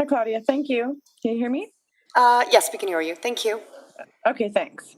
Claudia. Thank you. Can you hear me? Yes, we can hear you. Thank you. Okay, thanks.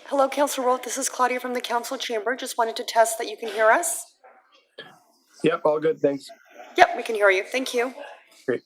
Hello, Councilor Roth. This is Claudia from the council chamber. Just wanted to test that you can hear us. Yep, all good, thanks. Yep, we can hear you. Thank you. Great.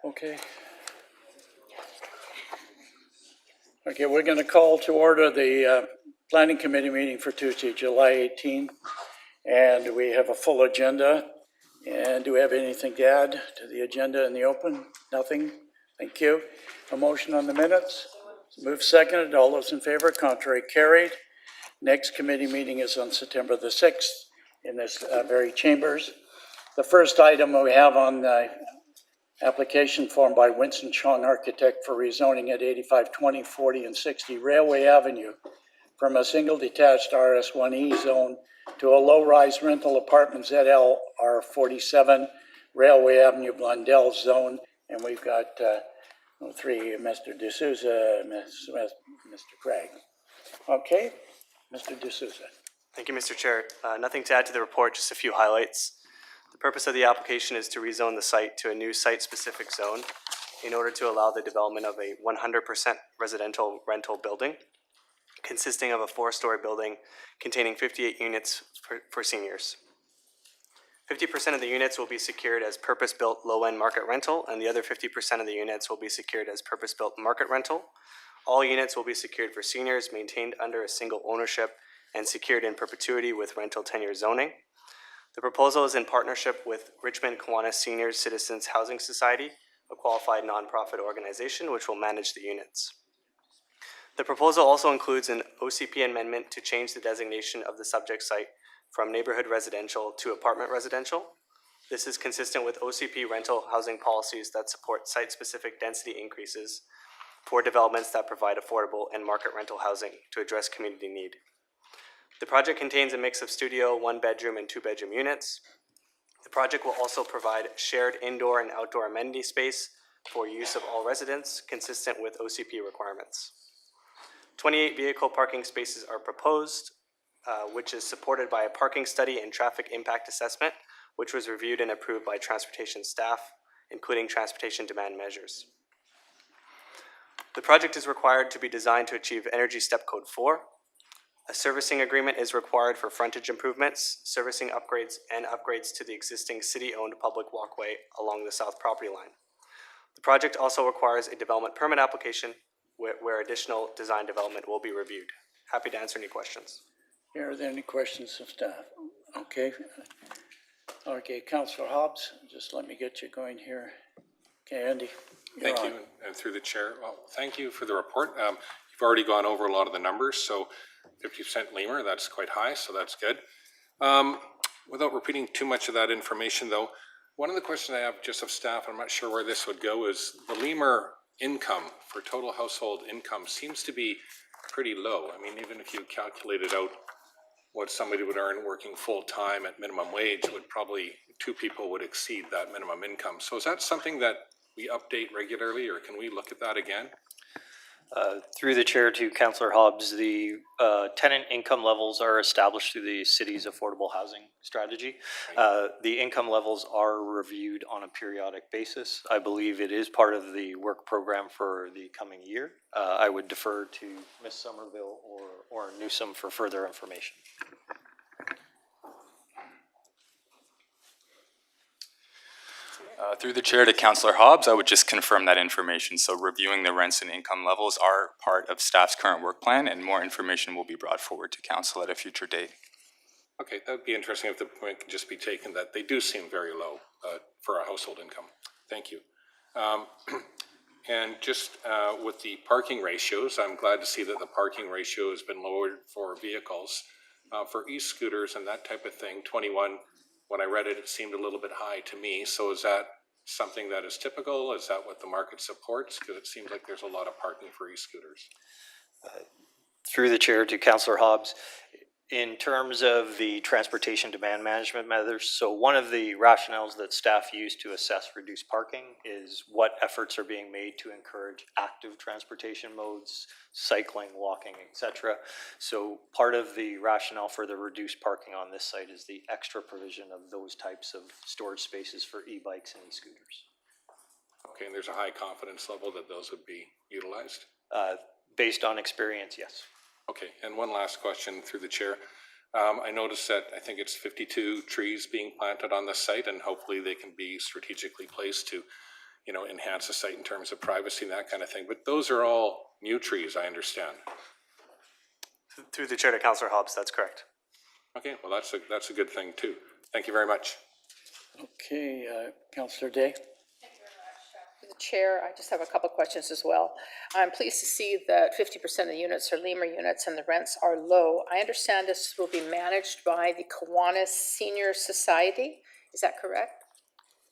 Okay. Okay, we're going to call to order the Planning Committee meeting for Tuesday, July 18. And we have a full agenda. And do we have anything to add to the agenda in the open? Nothing? Thank you. A motion on the minutes? Move seconded. All those in favor? Contrary carried. Next committee meeting is on September the 6th in this very chambers. The first item we have on the application form by Winston Chong Architect for rezoning at 8520, 40, and 60 Railway Avenue from a single detached RS1E zone to a low-rise rental apartment ZLR 47 Railway Avenue Blundell zone. And we've got three, Mr. D'Souza, Ms. Smith, Mr. Craig. Okay, Mr. D'Souza. Thank you, Mr. Chair. Nothing to add to the report, just a few highlights. The purpose of the application is to rezone the site to a new site-specific zone in order to allow the development of a 100% residential rental building consisting of a 4-story building containing 58 units for seniors. 50% of the units will be secured as purpose-built low-end market rental, and the other 50% of the units will be secured as purpose-built market rental. All units will be secured for seniors, maintained under a single ownership, and secured in perpetuity with rental tenure zoning. The proposal is in partnership with Richmond Kiwanis Senior Citizens Housing Society, a qualified nonprofit organization which will manage the units. The proposal also includes an OCP amendment to change the designation of the subject site from neighborhood residential to apartment residential. This is consistent with OCP rental housing policies that support site-specific density increases for developments that provide affordable and market rental housing to address community need. The project contains a mix of studio, one-bedroom, and two-bedroom units. The project will also provide shared indoor and outdoor amenity space for use of all residents, consistent with OCP requirements. 28 vehicle parking spaces are proposed, which is supported by a parking study and traffic impact assessment, which was reviewed and approved by transportation staff, including transportation demand measures. The project is required to be designed to achieve Energy Step Code 4. A servicing agreement is required for frontage improvements, servicing upgrades, and upgrades to the existing city-owned public walkway along the south property line. The project also requires a development permit application where additional design development will be reviewed. Happy to answer any questions. Are there any questions of staff? Okay. Okay, Councillor Hobbs, just let me get you going here. Okay, Andy. Thank you, and through the chair, well, thank you for the report. You've already gone over a lot of the numbers, so 50% lemur, that's quite high, so that's good. Without repeating too much of that information though, one of the questions I have just of staff, I'm not sure where this would go, is the lemur income for total household income seems to be pretty low. I mean, even if you calculated out what somebody would earn working full-time at minimum wage, would probably, two people would exceed that minimum income. So is that something that we update regularly, or can we look at that again? Through the chair to Councillor Hobbs, the tenant income levels are established through the city's affordable housing strategy. The income levels are reviewed on a periodic basis. I believe it is part of the work program for the coming year. I would defer to Ms. Somerville or Newsom for further information. Through the chair to Councillor Hobbs, I would just confirm that information. So reviewing the rents and income levels are part of staff's current work plan, and more information will be brought forward to council at a future date. Okay, that would be interesting if the point can just be taken that they do seem very low for a household income. Thank you. And just with the parking ratios, I'm glad to see that the parking ratio has been lowered for vehicles. For e-scooters and that type of thing, 21, when I read it, it seemed a little bit high to me. So is that something that is typical? Is that what the market supports? Because it seems like there's a lot of parking for e-scooters. Through the chair to Councillor Hobbs, in terms of the transportation demand management measures, so one of the rationales that staff use to assess reduced parking is what efforts are being made to encourage active transportation modes, cycling, walking, etc. So part of the rationale for the reduced parking on this site is the extra provision of those types of storage spaces for e-bikes and e-scooters. Okay, and there's a high confidence level that those would be utilized? Based on experience, yes. Okay, and one last question through the chair. I noticed that I think it's 52 trees being planted on the site, and hopefully they can be strategically placed to, you know, enhance the site in terms of privacy and that kind of thing. But those are all new trees, I understand. Through the chair to Councillor Hobbs, that's correct. Okay, well that's a good thing too. Thank you very much. Okay, Councillor Day. The chair, I just have a couple of questions as well. I'm pleased to see that 50% of the units are lemur units and the rents are low. I understand this will be managed by the Kiwanis Senior Society. Is that correct?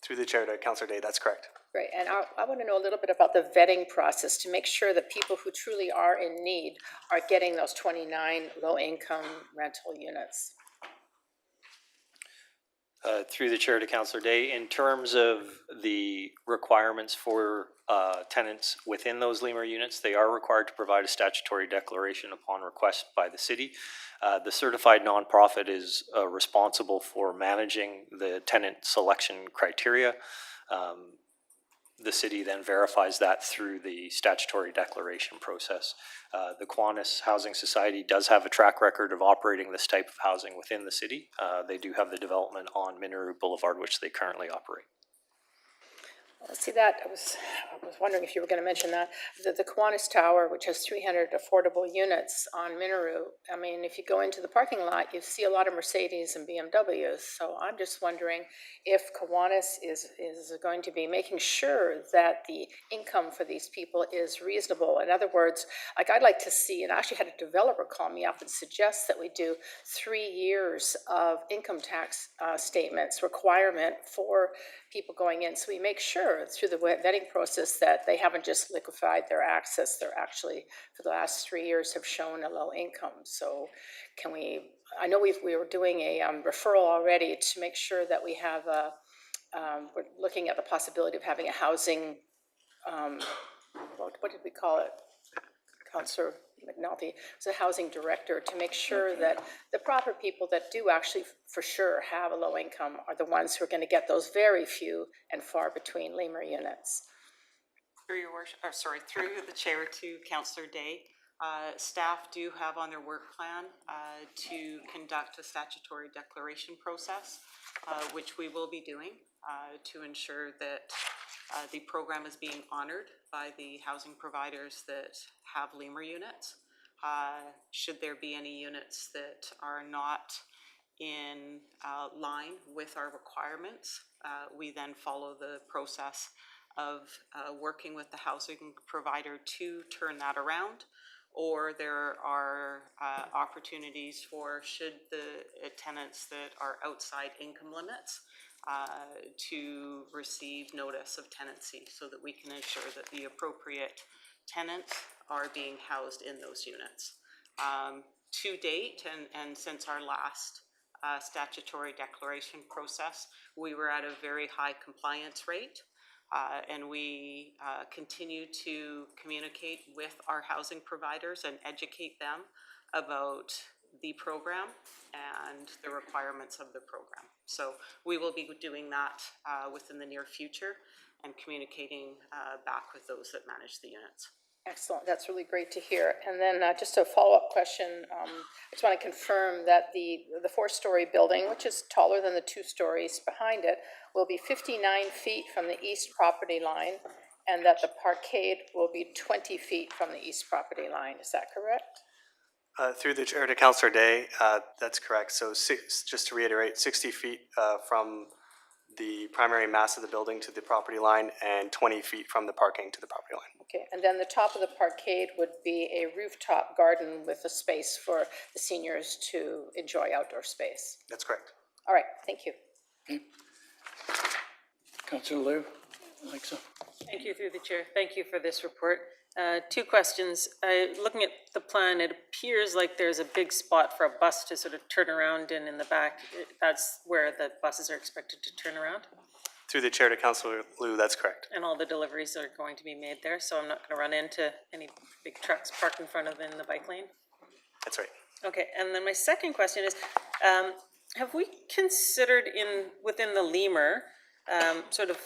Through the chair to Councillor Day, that's correct. Right, and I want to know a little bit about the vetting process to make sure that people who truly are in need are getting those 29 low-income rental units. Through the chair to Councillor Day, in terms of the requirements for tenants within those lemur units, they are required to provide a statutory declaration upon request by the city. The certified nonprofit is responsible for managing the tenant selection criteria. the city then verifies that through the statutory declaration process. The Kiwanis Housing Society does have a track record of operating this type of housing within the city. They do have the development on Minaru Boulevard, which they currently operate. See that, I was wondering if you were gonna mention that, the Kiwanis Tower, which has 300 affordable units on Minaru. I mean, if you go into the parking lot, you see a lot of Mercedes and BMWs. So I'm just wondering if Kiwanis is going to be making sure that the income for these people is reasonable. In other words, like I'd like to see, and I actually had a developer call me up and suggest that we do 3 years of income tax statements requirement for people going in. So we make sure through the vetting process that they haven't just liquefied their access. They're actually, for the last 3 years, have shown a low income. So can we, I know we were doing a referral already to make sure that we have a, we're looking at the possibility of having a housing, what did we call it? Councillor McNulty, was a housing director, to make sure that the proper people that do actually for sure have a low income are the ones who are going to get those very few and far between Lemur units. Through your worship, or sorry, through the chair to Councillor Day, staff do have on their work plan to conduct a statutory declaration process, which we will be doing to ensure that the program is being honored by the housing providers that have Lemur units. Should there be any units that are not in line with our requirements, we then follow the process of working with the housing provider to turn that around. Or there are opportunities for, should the tenants that are outside income limits to receive notice of tenancy, so that we can ensure that the appropriate tenants are being housed in those units. To date, and since our last statutory declaration process, we were at a very high compliance rate. And we continue to communicate with our housing providers and educate them about the program and the requirements of the program. So we will be doing that within the near future and communicating back with those that manage the units. Excellent, that's really great to hear. And then just a follow-up question, I just want to confirm that the 4-story building, which is taller than the 2 stories behind it, will be 59 feet from the east property line, and that the parkade will be 20 feet from the east property line. Is that correct? Through the chair to Councillor Day, that's correct. So just to reiterate, 60 feet from the primary mass of the building to the property line and 20 feet from the parking to the property line. Okay, and then the top of the parkade would be a rooftop garden with a space for the seniors to enjoy outdoor space. That's correct. All right, thank you. Okay. Councillor Liu, Alexa. Thank you, through the chair. Thank you for this report. 2 questions. Looking at the plan, it appears like there's a big spot for a bus to sort of turn around in the back. That's where the buses are expected to turn around? Through the chair to Councillor Liu, that's correct. And all the deliveries are going to be made there, so I'm not going to run into any big trucks parked in front of in the bike lane? That's right. Okay, and then my second question is, have we considered within the Lemur, sort of,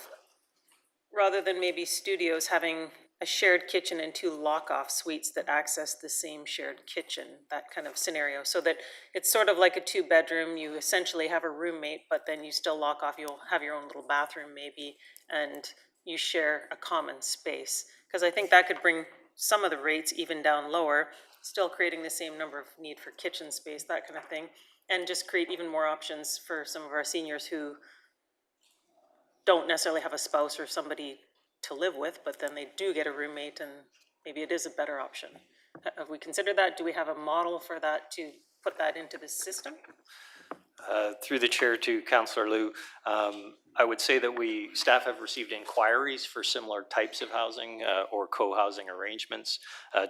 rather than maybe studios, having a shared kitchen and 2 lock-off suites that access the same shared kitchen, that kind of scenario, so that it's sort of like a 2-bedroom, you essentially have a roommate, but then you still lock off, you'll have your own little bathroom maybe, and you share a common space. Because I think that could bring some of the rates even down lower, still creating the same number of need for kitchen space, that kind of thing, and just create even more options for some of our seniors who don't necessarily have a spouse or somebody to live with, but then they do get a roommate, and maybe it is a better option. Have we considered that? Do we have a model for that to put that into the system? Through the chair to Councillor Liu, I would say that staff have received inquiries for similar types of housing or co-housing arrangements.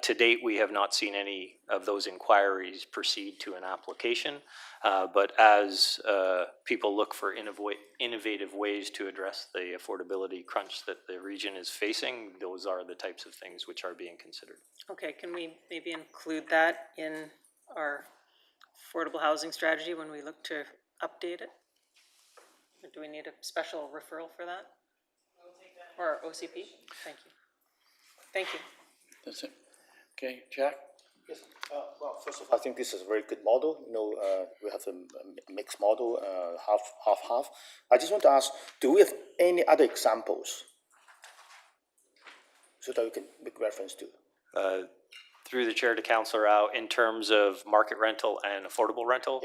To date, we have not seen any of those inquiries proceed to an application. But as people look for innovative ways to address the affordability crunch that the region is facing, those are the types of things which are being considered. Okay, can we maybe include that in our affordable housing strategy when we look to update it? Or do we need a special referral for that? We'll take that or OCP? Thank you. Thank you. That's it. Okay, Jack? Yes, well, first of all, I think this is a very good model. We have a mixed model, half. I just want to ask, do we have any other examples so that we can make reference to? Through the chair to Councillor Rao, in terms of market rental and affordable rental,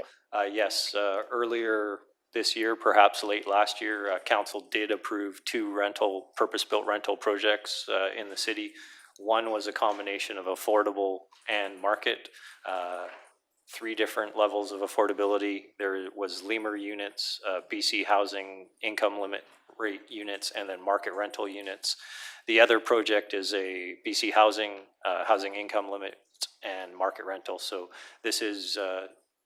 yes, earlier this year, perhaps late last year, council did approve two purpose-built rental projects in the city. One was a combination of affordable and market, 3 different levels of affordability. There was Lemur units, BC housing income limit rate units, and then market rental units. The other project is a BC housing, housing income limit and market rental. So this is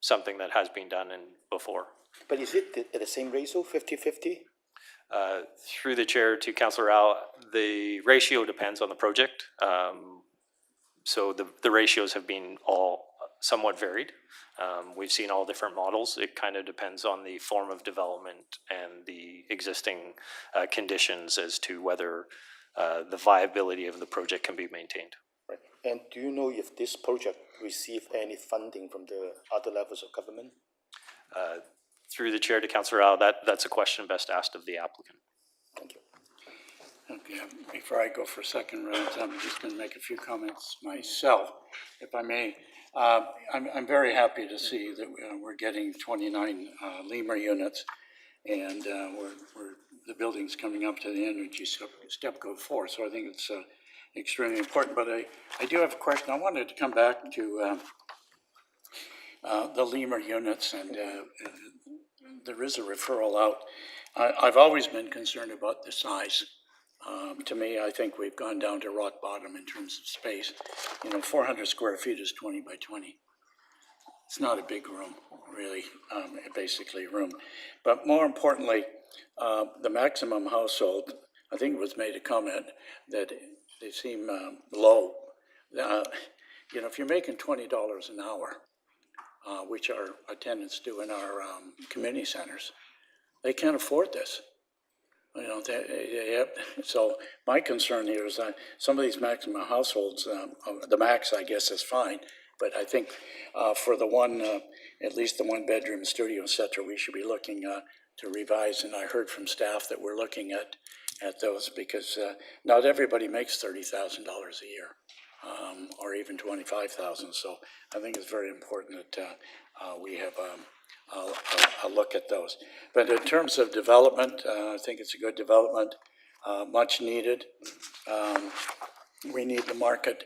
something that has been done before. But is it at the same ratio, 50-50? Through the chair to Councillor Rao, the ratio depends on the project. So the ratios have been all somewhat varied. We've seen all different models. It kind of depends on the form of development and the existing conditions as to whether the viability of the project can be maintained. Right. And do you know if this project received any funding from the other levels of government? Through the chair to Councillor Rao, that's a question best asked of the applicant. Thank you. Okay, before I go for second round, I'm just going to make a few comments myself, if I may. I'm very happy to see that we're getting 29 Lemur units, and the building's coming up to the energy step code 4, so I think it's extremely important. But I do have a question. I wanted to come back to the Lemur units, and there is a referral out. I've always been concerned about the size. To me, I think we've gone down to rock bottom in terms of space. 400 square feet is 20 by 20. It's not a big room, really, basically a room. But more importantly, the maximum household, I think it was made a comment that they seem low. If you're making $20 an hour, which our attendants do in our community centers, they can't afford this. So my concern here is that some of these maximum households, the max, I guess, is fine, but I think for the one, at least the one bedroom studio, et cetera, we should be looking to revise. And I heard from staff that we're looking at those because not everybody makes $30,000 a year. Or even 25,000. So I think it's very important that we have a look at those. But in terms of development, I think it's a good development, much needed. We need the market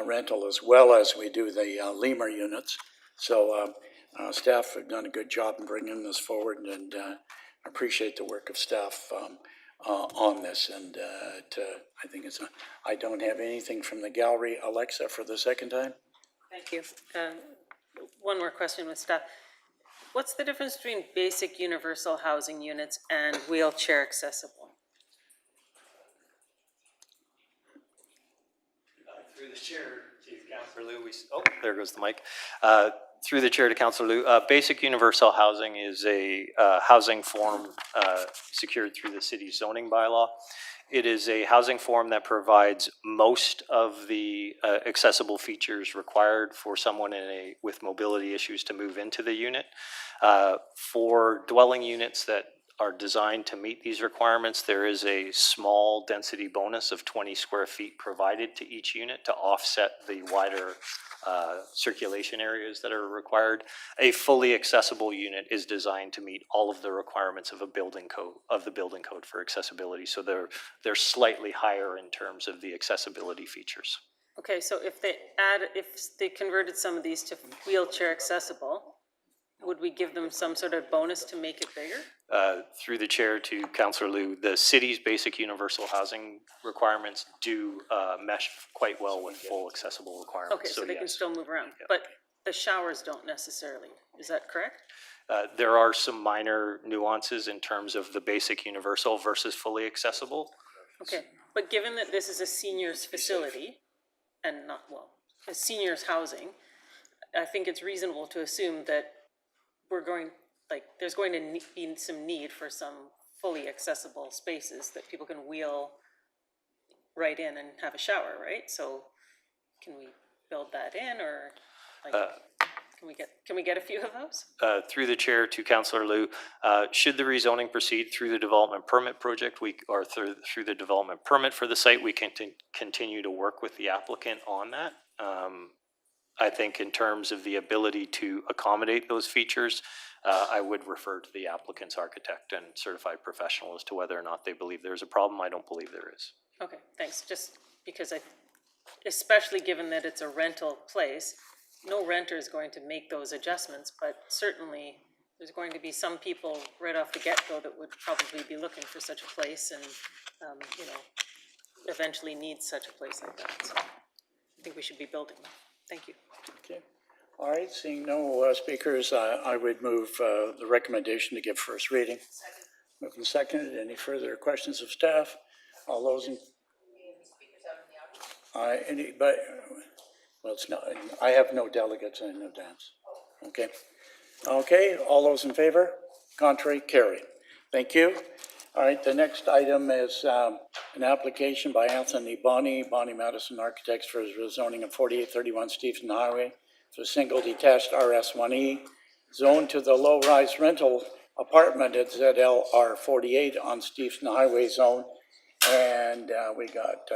rental as well as we do the Lemur units. So staff have done a good job in bringing this forward, and appreciate the work of staff on this, and I think I don't have anything from the gallery. Alexa, for the second time. Thank you. One more question with staff. What's the difference between basic universal housing units and wheelchair accessible? Through the chair to Councillor Liu, there goes the mic. Through the chair to Councillor Liu, basic universal housing is a housing form secured through the city's zoning bylaw. It is a housing form that provides most of the accessible features required for someone with mobility issues to move into the unit. For dwelling units that are designed to meet these requirements, there is a small density bonus of 20 square feet provided to each unit to offset the wider circulation areas that are required. A fully accessible unit is designed to meet all of the requirements of the building code for accessibility. So they're slightly higher in terms of the accessibility features. Okay, so if they converted some of these to wheelchair accessible, would we give them some sort of bonus to make it bigger? Through the chair to Councillor Liu, the city's basic universal housing requirements do mesh quite well with full accessible requirements. Okay, so they can still move around, Yeah. but the showers don't necessarily, is that correct? There are some minor nuances in terms of the basic universal versus fully accessible. Okay, but given that this is a seniors facility and a seniors housing, I think it's reasonable to assume that there's going to be some need for some fully accessible spaces that people can wheel right in and have a shower, right? So can we build that in, or like, can we get a few of those? Through the chair to Councillor Liu, should the rezoning proceed through the development permit project, or through the development permit for the site, we can continue to work with the applicant on that. I think in terms of the ability to accommodate those features, I would refer to the applicant's architect and certified professional as to whether or not they believe there's a problem. I don't believe there is. Okay, thanks. Just because especially given that it's a rental place, no renter is going to make those adjustments, but certainly there's going to be some people right off the get-go that would probably be looking for such a place and, you know, eventually need such a place like that. So I think we should be building them. Thank you. Okay. All right, seeing no speakers, I would move the recommendation to give first reading. Moved and seconded. Any further questions of staff? All those in... but, well, it's not, I have no delegates in advance. Okay. Okay, all those in favor? Contrary? Carried. Thank you. All right, the next item is an application by Anthony Bonnie Madison Architects for rezoning of 4831 Stevenson Highway to a single detached RS1E zone to the low-rise rental apartment at ZLR 48 on Stevenson Highway zone. And we got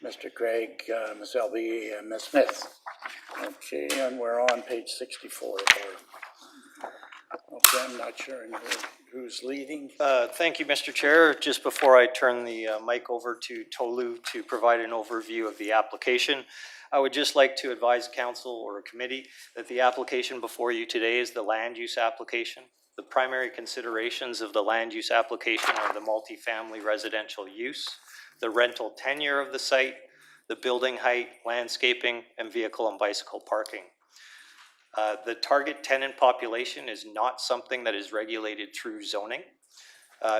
Mr. Craig, Ms. Elby, and Ms. Smith. Okay, and we're on page 64 there. Okay, I'm not sure who's leading. Thank you, Mr. Chair. Just before I turn the mic over to Tolu to provide an overview of the application, I would just like to advise council or a committee that the application before you today is the land use application. The primary considerations of the land use application are the multifamily residential use, the rental tenure of the site, the building height, landscaping, and vehicle and bicycle parking. The target tenant population is not something that is regulated through zoning.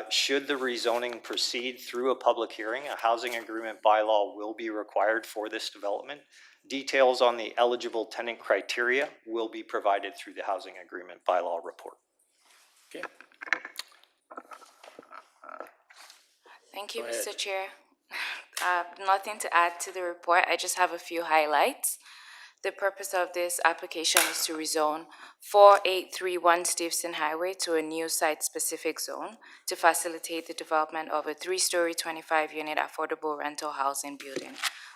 Should the rezoning proceed through a public hearing, a housing agreement bylaw will be required for this development. Details on the eligible tenant criteria will be provided through the housing agreement bylaw report. Okay. Thank you, Go ahead. Mr. Chair. Nothing to add to the report. I just have a few highlights. The purpose of this application is to rezone 4831 Stevenson Highway to a new site-specific zone to facilitate the development of a 3-story, 25-unit affordable rental housing building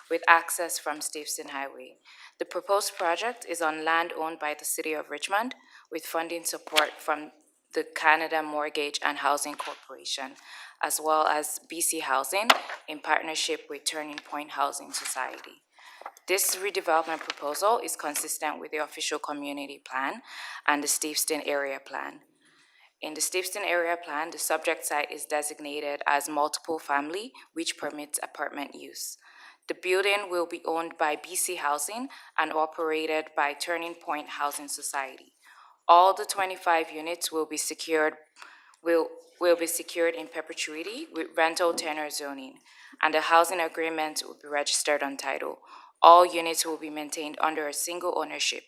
with access from Stevenson Highway. The proposed project is on land owned by the City of Richmond with funding support from the Canada Mortgage and Housing Corporation, as well as BC Housing in partnership with Turning Point Housing Society. This redevelopment proposal is consistent with the official community plan and the Steveston area plan. In the Steveston area plan, the subject site is designated as multiple family, which permits apartment use. The building will be owned by BC Housing and operated by Turning Point Housing Society. All the 25 units will be secured in perpetuity with rental tenure zoning, and the housing agreement will be registered on title. All units will be maintained under a single ownership.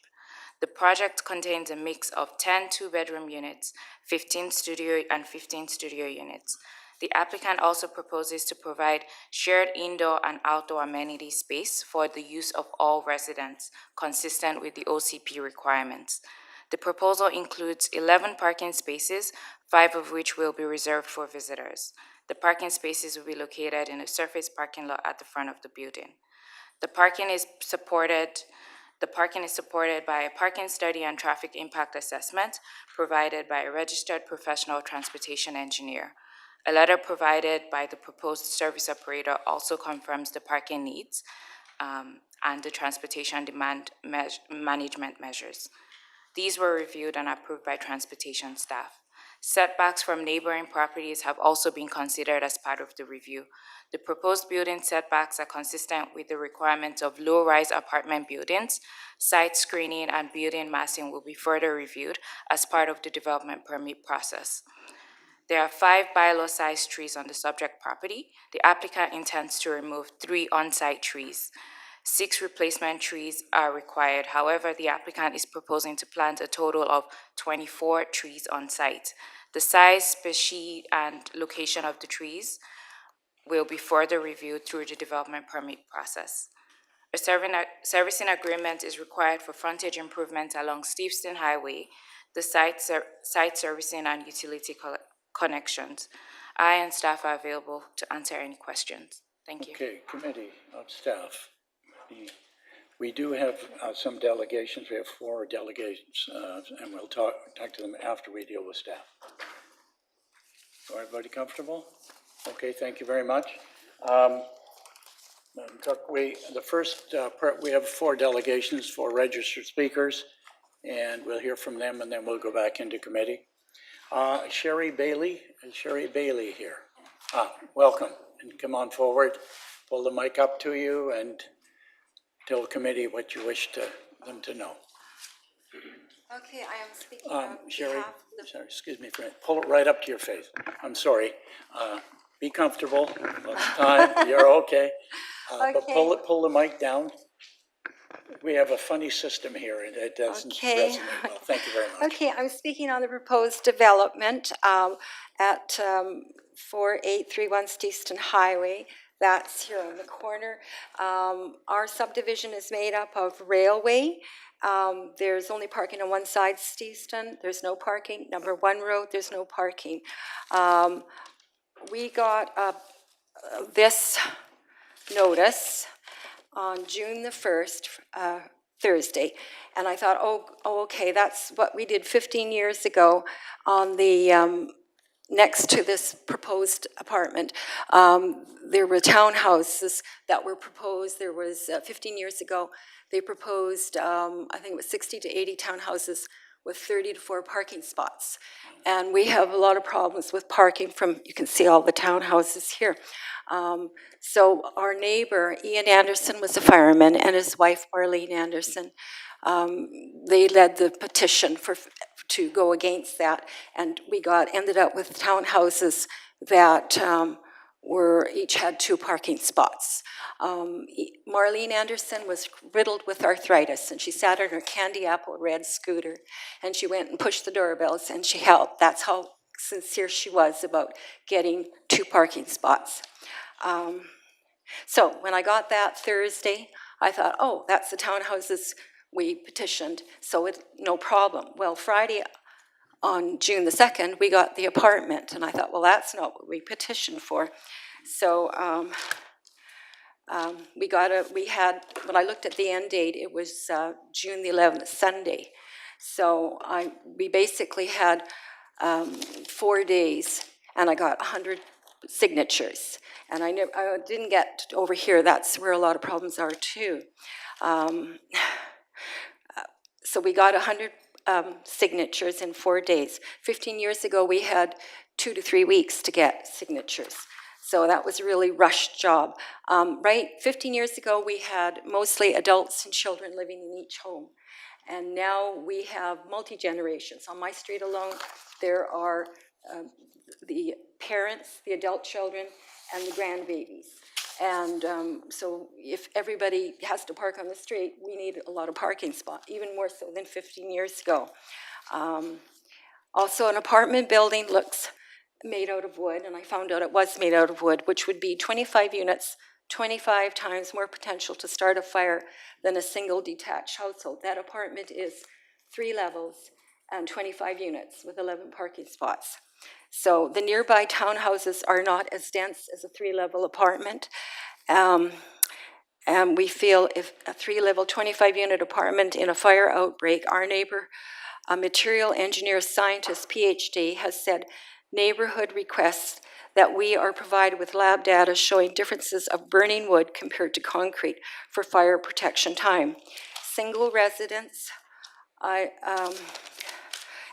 The project contains a mix of 10 two-bedroom units, 15 studio and 15 studio units. The applicant also proposes to provide shared indoor and outdoor amenity space for the use of all residents, consistent with the OCP requirements. The proposal includes 11 parking spaces, 5 of which will be reserved for visitors. The parking spaces will be located in a surface parking lot at the front of the building. The parking is supported by a parking study and traffic impact assessment provided by a registered professional transportation engineer. A letter provided by the proposed service operator also confirms the parking needs and the transportation demand management measures. These were reviewed and approved by transportation staff. Setbacks from neighboring properties have also been considered as part of the review. The proposed building setbacks are consistent with the requirements of low-rise apartment buildings. Site screening and building massing will be further reviewed as part of the development permit process. There are 5 bylaw-sized trees on the subject property. The applicant intends to remove 3 on-site trees. 6 replacement trees are required. However, the applicant is proposing to plant a total of 24 trees on site. The size, species, and location of the trees will be further reviewed through the development permit process. A servicing agreement is required for frontage improvement along Steveston Highway, the site servicing and utility connections. I and staff are available to answer any questions. Thank you. Okay, committee of staff. We do have some delegations. We have 4 delegations, and we'll talk to them after we deal with staff. So everybody comfortable? Okay, thank you very much. Madam Clerk, we have 4 delegations, 4 registered speakers, and we'll hear from them, and then we'll go back into committee. Sherry Bailey, is Sherry Bailey here? Welcome, and come on forward. Pull the mic up to you and tell the committee what you wish them to know. Okay, I am speaking on Sherry, behalf of sorry, excuse me, for pull it right up to your face. I'm sorry. Be comfortable. Time, you're okay. But pull the mic down. We have a funny system here, and it doesn't resonate well. Thank you very much. Okay, I'm speaking on the proposed development at 4831 Steveston Highway. That's here on the corner. Our subdivision is made up of railway. There's only parking on one side, Steveston. There's no parking. Number 1 road, there's no parking. We got this notice on June the 1st, Thursday, and I thought, oh, okay, that's what we did 15 years ago on the next to this proposed apartment. There were townhouses that were proposed. There was 15 years ago, they proposed, I think it was 60 to 80 townhouses with 30 to 4 parking spots. And we have a lot of problems with parking from, you can see all the townhouses here. So our neighbor, Ian Anderson, was a fireman, and his wife, Marlene Anderson, they led the petition to go against that. And we ended up with townhouses that each had 2 parking spots. Marlene Anderson was riddled with arthritis, and she sat on her candy apple red scooter, and she went and pushed the doorbells, and she helped. That's how sincere she was about getting 2 parking spots. So when I got that Thursday, I thought, oh, that's the townhouses we petitioned, so no problem. Well, Friday on June the 2nd, we got the apartment, and I thought, well, that's not what we petitioned for. So when I looked at the end date, it was June the 11th, Sunday. So we basically had 4 days, and I got 100 signatures. And I didn't get over here. That's where a lot of problems are too. So we got 100 signatures in 4 days. 15 years ago, we had 2 to 3 weeks to get signatures. So that was a really rushed job. 15 years ago, we had mostly adults and children living in each home. And now we have multi-generations. On my street alone, there are the parents, the adult children, and the grandbabies. And so if everybody has to park on the street, we need a lot of parking spots, even more so than 15 years ago. Also, an apartment building looks made out of wood, and I found out it was made out of wood, which would be 25 units, 25 times more potential to start a fire than a single detached household. That apartment is 3 levels and 25 units with 11 parking spots. So the nearby townhouses are not as dense as a 3-level apartment. And we feel if a 3-level, 25-unit apartment in a fire outbreak, our neighbor, a material engineer scientist, PhD, has said neighborhood requests that we are provided with lab data showing differences of burning wood compared to concrete for fire protection time. Single residents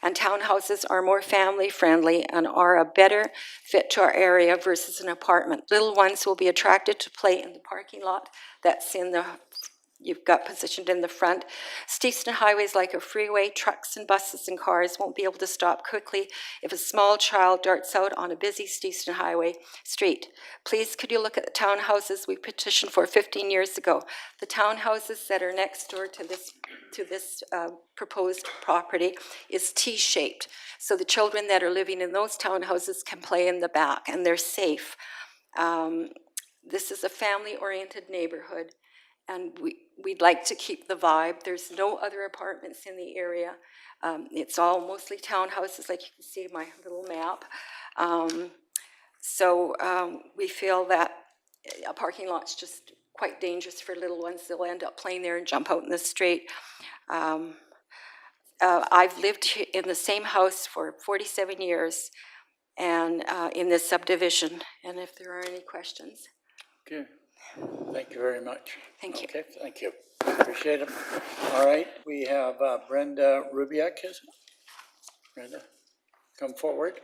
and townhouses are more family-friendly and are a better fit to our area versus an apartment. Little ones will be attracted to play in the parking lot that's you've got positioned in the front. Steveston Highway is like a freeway. Trucks and buses and cars won't be able to stop quickly if a small child darts out on a busy Steveston Highway street. Please, could you look at the townhouses we petitioned for 15 years ago? The townhouses that are next door to this proposed property is T-shaped. So the children that are living in those townhouses can play in the back, and they're safe. This is a family-oriented neighborhood, and we'd like to keep the vibe. There's no other apartments in the area. It's all mostly townhouses, like you can see in my little map. So we feel that a parking lot's just quite dangerous for little ones. They'll end up playing there and jump out in the street. I've lived in the same house for 47 years and in this subdivision, and if there are any questions. Okay, thank you very much. Thank you. Okay, thank you. Appreciate it. All right, we have Brenda Rubiak, is it? Brenda, come forward,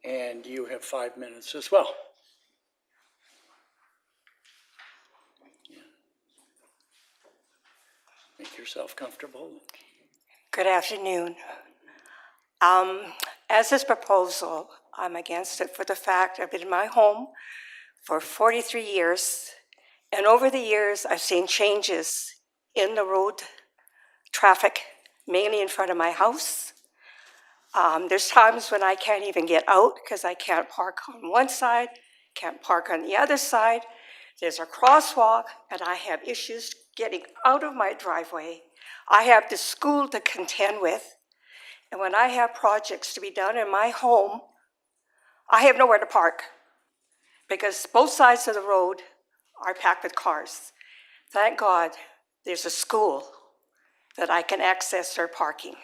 and you have 5 minutes as well. Yeah. Make yourself comfortable. Good afternoon. As this proposal, I'm against it for the fact I've been in my home for 43 years, and over the years, I've seen changes in the road traffic, mainly in front of my house. There's times when I can't even get out because I can't park on one side, can't park on the other side. There's a crosswalk, and I have issues getting out of my driveway. I have the school to contend with, and when I have projects to be done in my home, I have nowhere to park because both sides of the road are packed with cars. Thank God there's a school that I can access their parking,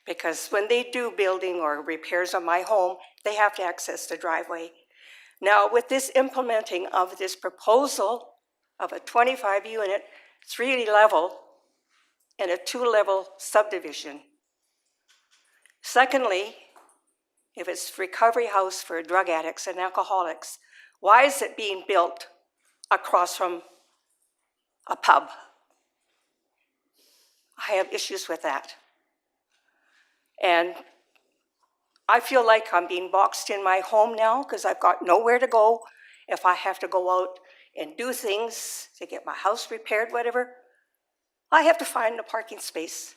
because when they do building or repairs on my home, they have to access the driveway. Now, with this implementing of this proposal of a 25-unit, 3-level, and a 2-level subdivision. Secondly, if it's recovery house for drug addicts and alcoholics, why is it being built across from a pub? I have issues with that. And I feel like I'm being boxed in my home now because I've got nowhere to go. If I have to go out and do things to get my house repaired, whatever, I have to find a parking space.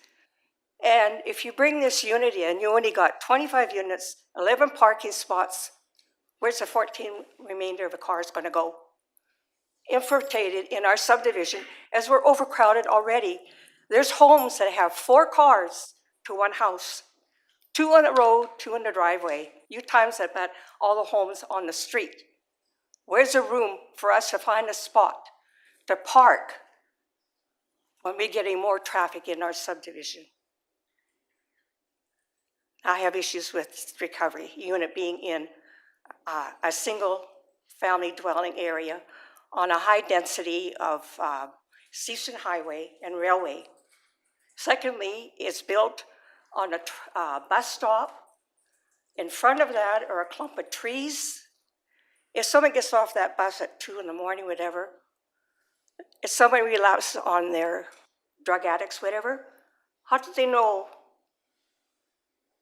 And if you bring this unit in, you only got 25 units, 11 parking spots. Where's the 14 remainder of the cars going to go? Infiltrated in our subdivision, as we're overcrowded already. There's homes that have 4 cars to one house, 2 on the road, 2 in the driveway. You times that, but all the homes on the street. Where's the room for us to find a spot to park when we're getting more traffic in our subdivision? I have issues with recovery unit being in a single family dwelling area on a high density of Season Highway and railway. Secondly, it's built on a bus stop. In front of that are a clump of trees. If someone gets off that bus at 2 in the morning, whatever, if someone relapses on their drug addicts, whatever, how do they know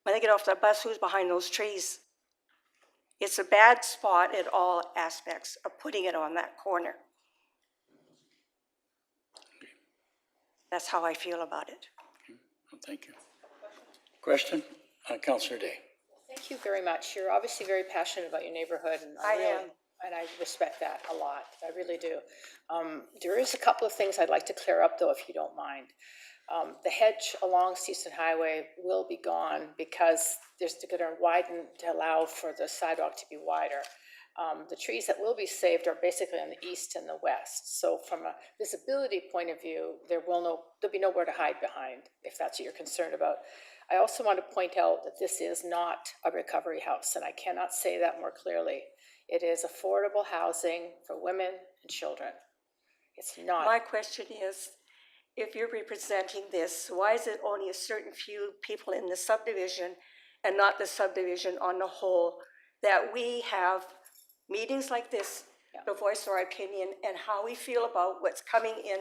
when they get off the bus who's behind those trees? It's a bad spot in all aspects of putting it on that corner. That's how I feel about it. Well, thank you. Question? Councillor Day. Thank you very much. You're obviously very passionate about your neighborhood, and I am. And I respect that a lot. I really do. There is a couple of things I'd like to clear up, though, if you don't mind. The hedge along Season Highway will be gone because they're going to widen to allow for the sidewalk to be wider. The trees that will be saved are basically on the east and the west. So from a visibility point of view, there'll be nowhere to hide behind, if that's what you're concerned about. I also want to point out that this is not a recovery house, and I cannot say that more clearly. It is affordable housing for women and children. It's not. My question is, if you're representing this, why is it only a certain few people in the subdivision and not the subdivision on the whole, that we have meetings like this to voice our opinion and how we feel about what's coming in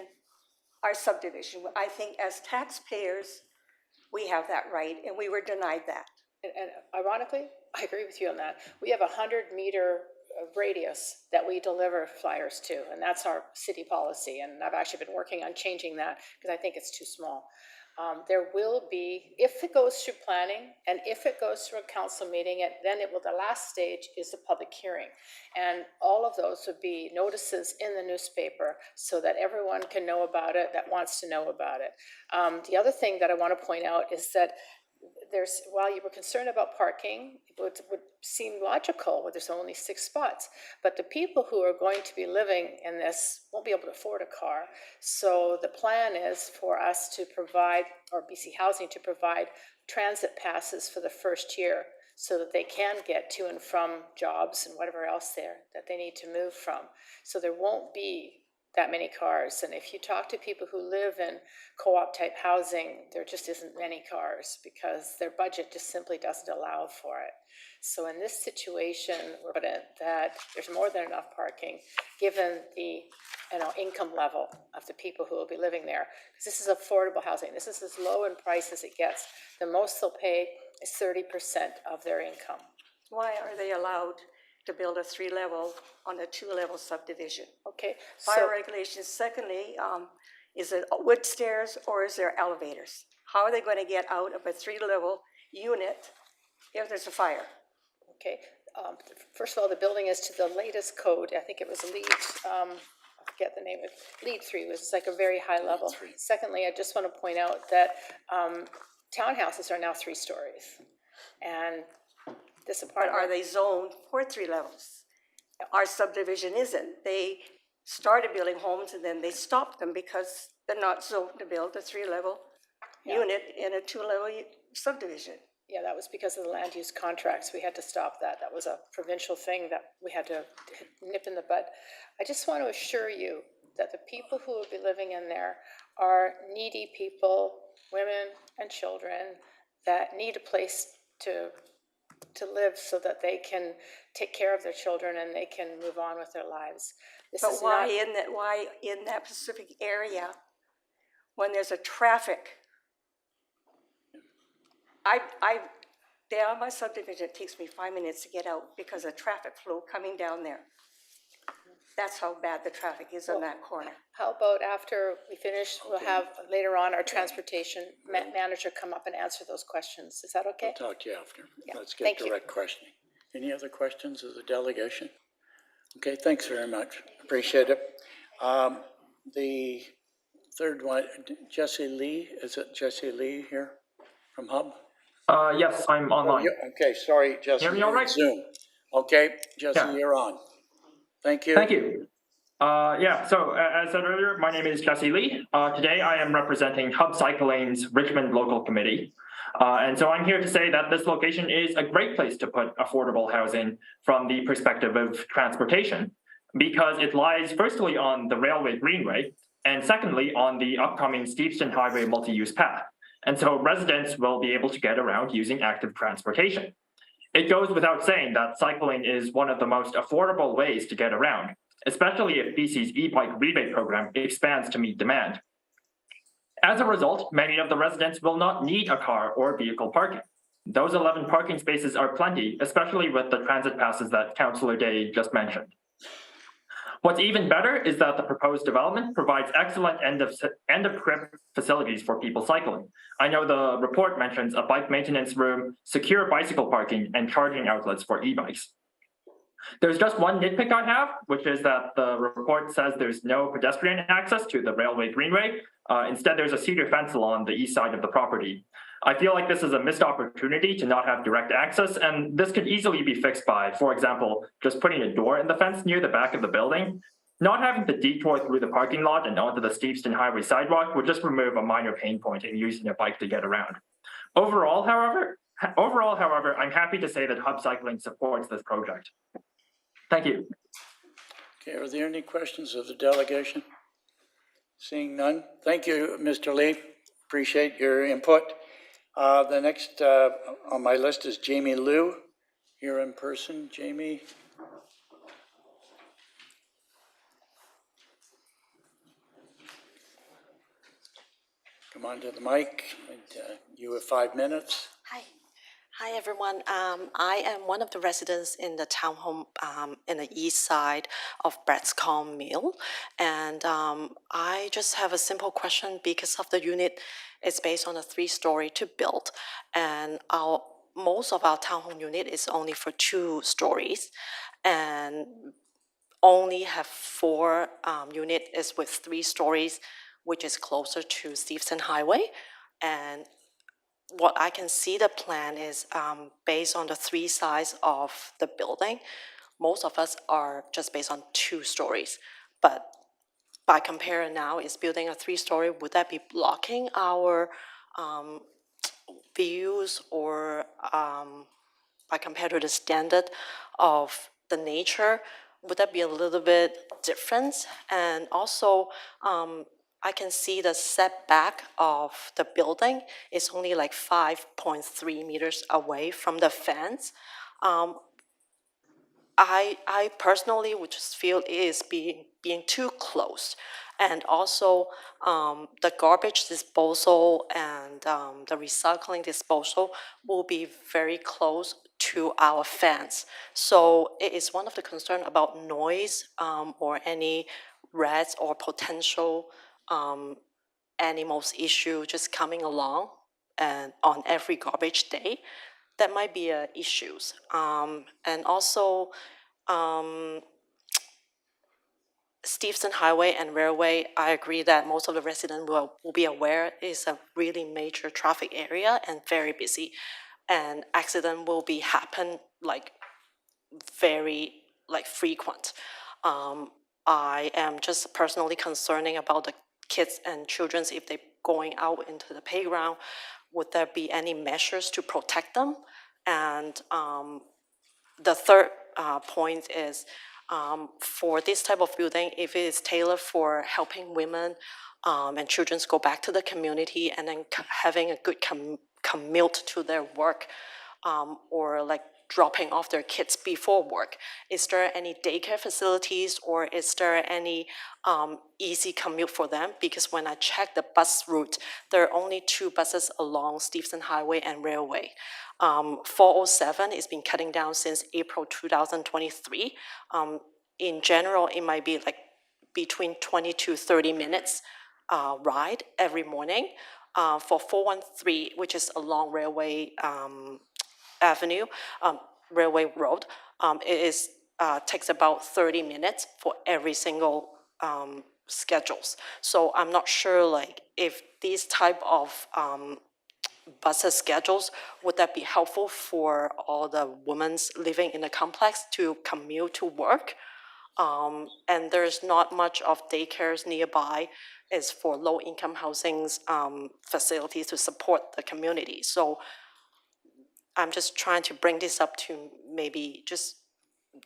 our subdivision? I think as taxpayers, we have that right, and we were denied that. And ironically, I agree with you on that. We have a 100-meter radius that we deliver flyers to, and that's our city policy. And I've actually been working on changing that because I think it's too small. There will be, if it goes through planning and if it goes through a council meeting, the last stage is the public hearing. And all of those would be notices in the newspaper so that everyone can know about it that wants to know about it. The other thing that I want to point out is that while you were concerned about parking, it would seem logical where there's only 6 spots, but the people who are going to be living in this won't be able to afford a car. So the plan is for us to provide, or BC Housing to provide, transit passes for the first year so that they can get to and from jobs and whatever else that they need to move from. So there won't be that many cars. And if you talk to people who live in co-op type housing, there just isn't many cars because their budget just simply doesn't allow for it. So in this situation, we're confident that there's more than enough parking given the income level of the people who will be living there. Because this is affordable housing. This is as low in price as it gets. The most they'll pay is 30% of their income. Why are they allowed to build a 3-level on a 2-level subdivision? Okay. Fire regulations. Secondly, is it wood stairs or is there elevators? How are they going to get out of a 3-level unit if there's a fire? Okay. First of all, the building is to the latest code. I think it was LEED, I forget the name of it. LEED 3 was like a very high level. Secondly, I just want to point out that townhouses are now 3 stories. And this apartment. But are they zoned for 3 levels? Our subdivision isn't. They started building homes and then they stopped them because they're not zoned to build a 3-level unit in a 2-level subdivision. Yeah, that was because of the land use contracts. We had to stop that. That was a provincial thing that we had to nip in the bud. I just want to assure you that the people who will be living in there are needy people, women and children that need a place to live so that they can take care of their children and they can move on with their lives. But why in that specific area when there's a traffic? Down my subdivision, it takes me 5 minutes to get out because of traffic flow coming down there. That's how bad the traffic is on that corner. How about after we finish, we'll have later on our transportation manager come up and answer those questions. Is that okay? We'll talk to you after. Yeah. Let's get Thank you. direct questioning. Any other questions of the delegation? Okay, thanks very much. Appreciate it. The third one, Jesse Lee, is it Jesse Lee here from Hub? Yes, I'm online. Okay, sorry, Jesse. Hear me all right? Zoom. Okay, Jesse, Yeah. you're on. Thank you. Thank you. So as said earlier, my name is Jesse Lee. Today I am representing Hub Cyclane's Richmond Local Committee. And so I'm here to say that this location is a great place to put affordable housing from the perspective of transportation, because it lies firstly on the Railway Greenway, and secondly on the upcoming Steveston Highway multi-use path. And so residents will be able to get around using active transportation. It goes without saying that cycling is one of the most affordable ways to get around, especially if BC's e-bike rebate program expands to meet demand. As a result, many of the residents will not need a car or vehicle parking. Those 11 parking spaces are plenty, especially with the transit passes that Councillor Day just mentioned. What's even better is that the proposed development provides excellent end of trip facilities for people cycling. I know the report mentions a bike maintenance room, secure bicycle parking, and charging outlets for e-bikes. There's just one nitpick I have, which is that the report says there's no pedestrian access to the Railway Greenway. Instead, there's a cedar fence along the east side of the property. I feel like this is a missed opportunity to not have direct access, and this could easily be fixed by, for example, just putting a door in the fence near the back of the building. Not having to detour through the parking lot and onto the Steveston Highway sidewalk would just remove a minor pain point in using a bike to get around. Overall, however, I'm happy to say that Hub Cycling supports this project. Thank you. Okay, are there any questions of the delegation? Seeing none. Thank you, Mr. Lee. Appreciate your input. The next on my list is Jamie Liu, here in person. Jamie. Come on to the mic. You have 5 minutes. Hi, everyone. I am one of the residents in the townhome in the east side of Bradscombe Mill. And I just have a simple question because of the unit is based on a 3-story to build. And most of our townhome unit is only for 2 stories. And only have 4 unit is with 3 stories, which is closer to Steveston Highway. And what I can see the plan is based on the 3 sides of the building. Most of us are just based on 2 stories. But by comparing now, is building a 3-story, would that be blocking our views or by compared to the standard of the nature, would that be a little bit different? And also, I can see the setback of the building is only like 5.3 meters away from the fence. I personally would just feel it is being too close. And also, the garbage disposal and the recycling disposal will be very close to our fence. So it is one of the concern about noise or any rats or potential animals issue just coming along and on every garbage day. That might be issues. And also, Steveston Highway and Railway, I agree that most of the residents will be aware is a really major traffic area and very busy. And accident will be happen like very like frequent. I am just personally concerning about the kids and children if they're going out into the playground. Would there be any measures to protect them? And the third point is for this type of building, if it is tailored for helping women and children go back to the community and then having a good commute to their work or like dropping off their kids before work, is there any daycare facilities or is there any easy commute for them? Because when I check the bus route, there are only 2 buses along Steveston Highway and Railway. 407 has been cutting down since April 2023. In general, it might be like between 20 to 30 minutes ride every morning. For 413, which is along Railway Avenue, Railway Road, it is takes about 30 minutes for every single schedules. So I'm not sure like if these type of buses schedules, would that be helpful for all the women living in the complex to commute to work? And there's not much of daycares nearby is for low-income housings facilities to support the community. So I'm just trying to bring this up to maybe just,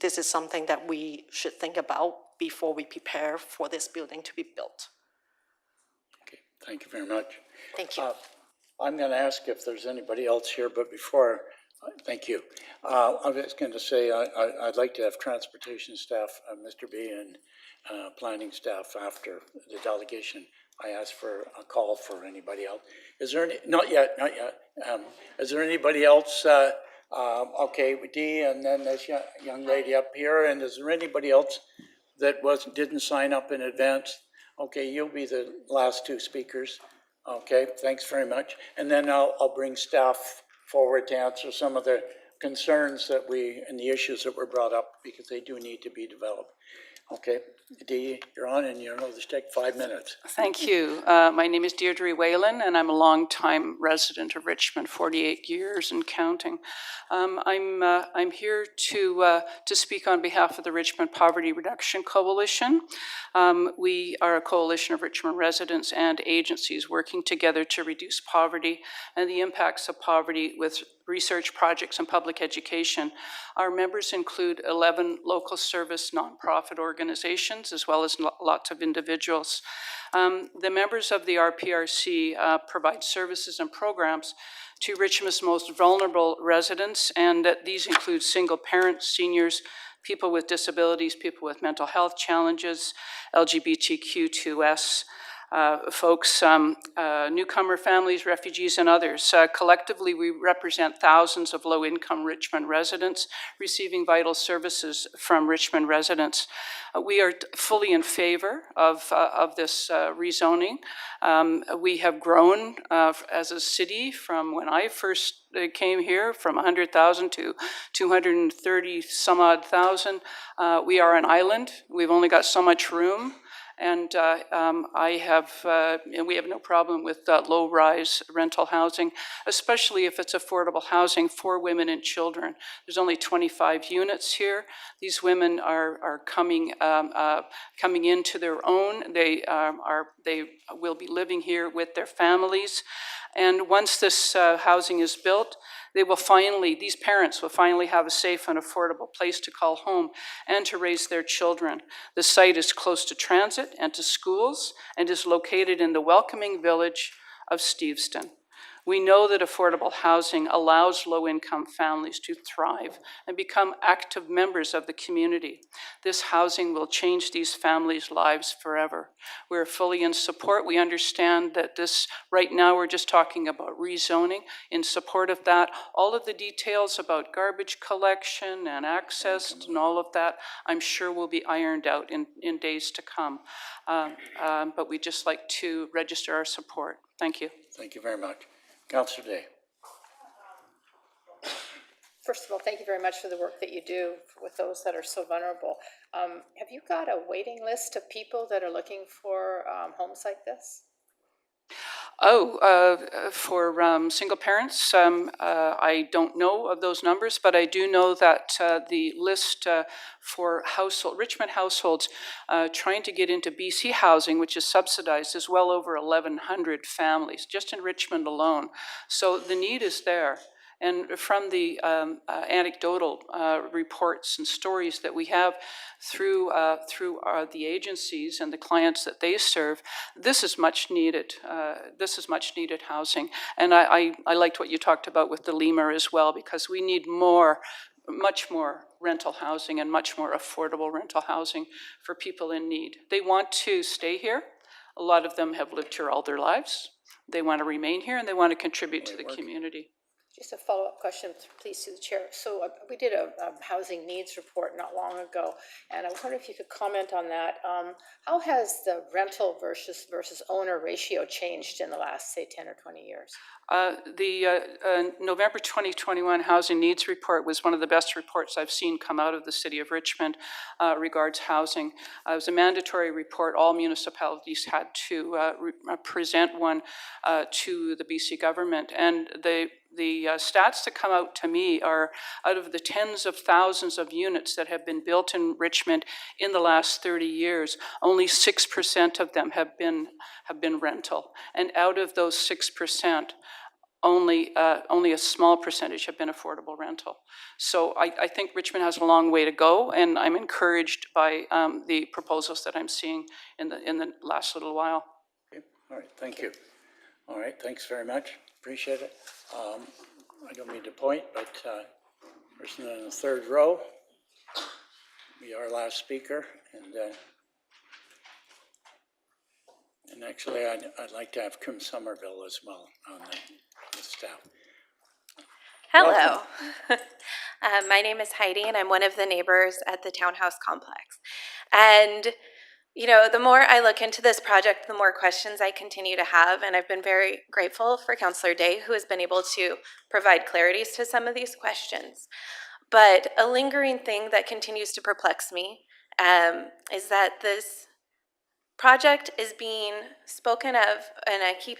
this is something that we should think about before we prepare for this building to be built. Okay, thank you very much. Thank you. I'm going to ask if there's anybody else here, but before, thank you. I was going to say I'd like to have transportation staff, Mr. B, and planning staff after the delegation. I asked for a call for anybody else. Is there any? Not yet. Is there anybody else? Okay, Dee, and then this young lady up here. And is there anybody else that didn't sign up in advance? Okay, you'll be the last 2 speakers. Okay, thanks very much. And then I'll bring staff forward to answer some of the concerns that and the issues that were brought up because they do need to be developed. Okay, Dee, you're on and you'll just take 5 minutes. Thank you. My name is Deirdre Whalen and I'm a longtime resident of Richmond, 48 years and counting. I'm here to speak on behalf of the Richmond Poverty Reduction Coalition. We are a coalition of Richmond residents and agencies working together to reduce poverty and the impacts of poverty with research projects and public education. Our members include 11 local service nonprofit organizations, as well as lots of individuals. The members of the RPRC provide services and programs to Richmond's most vulnerable residents, and these include single parents, seniors, people with disabilities, people with mental health challenges, LGBTQ2S, folks, newcomer families, refugees, and others. Collectively, we represent thousands of low-income Richmond residents receiving vital services from Richmond residents. We are fully in favor of this rezoning. We have grown as a city from when I first came here, from 100,000 to 230 some odd thousand. We are an island. We've only got so much room. And and we have no problem with low-rise rental housing, especially if it's affordable housing for women and children. There's only 25 units here. These women are coming into their own. They will be living here with their families. And once this housing is built, these parents will finally have a safe and affordable place to call home and to raise their children. The site is close to transit and to schools and is located in the welcoming village of Steveston. We know that affordable housing allows low-income families to thrive and become active members of the community. This housing will change these families' lives forever. We're fully in support. We understand that right now we're just talking about rezoning. In support of that, all of the details about garbage collection and access and all of that, I'm sure will be ironed out in days to come. But we'd just like to register our support. Thank you. Thank you very much. Councillor Day. First of all, thank you very much for the work that you do with those that are so vulnerable. Have you got a waiting list of people that are looking for homes like this? For single parents, I don't know of those numbers, but I do know that the list for Richmond households trying to get into BC housing, which is subsidized, is well over 1,100 families, just in Richmond alone. So the need is there. And from the anecdotal reports and stories that we have through the agencies and the clients that they serve, this is much needed. This is much needed housing. And I liked what you talked about with the lemur as well, because we need much more rental housing and much more affordable rental housing for people in need. They want to stay here. A lot of them have lived here all their lives. They want to remain here and they want to contribute to the community. Just a follow-up question, please, to the chair. So we did a housing needs report not long ago, and I was wondering if you could comment on that. How has the rental versus owner ratio changed in the last, say, 10 or 20 years? The November 2021 Housing Needs Report was one of the best reports I've seen come out of the City of Richmond regards housing. It was a mandatory report. All municipalities had to present one to the BC government, and the stats that come out to me are out of the tens of thousands of units that have been built in Richmond in the last 30 years, only 6% of them have been rental. And out of those 6%, only a small percentage have been affordable rental. So I think Richmond has a long way to go, and I'm encouraged by the proposals that I'm seeing in the last little while. Okay. All right, thank you. All right, thanks very much. Appreciate it. I don't mean to point, but person in the third row, be our last speaker, and actually I'd like to have Kim Somerville as well on the staff. Hello. My name is Heidi, and I'm one of the neighbors at the townhouse complex. And you know, the more I look into this project, the more questions I continue to have, and I've been very grateful for Councillor Day, who has been able to provide clarities to some of these questions. But a lingering thing that continues to perplex me is that this project is being spoken of, and I keep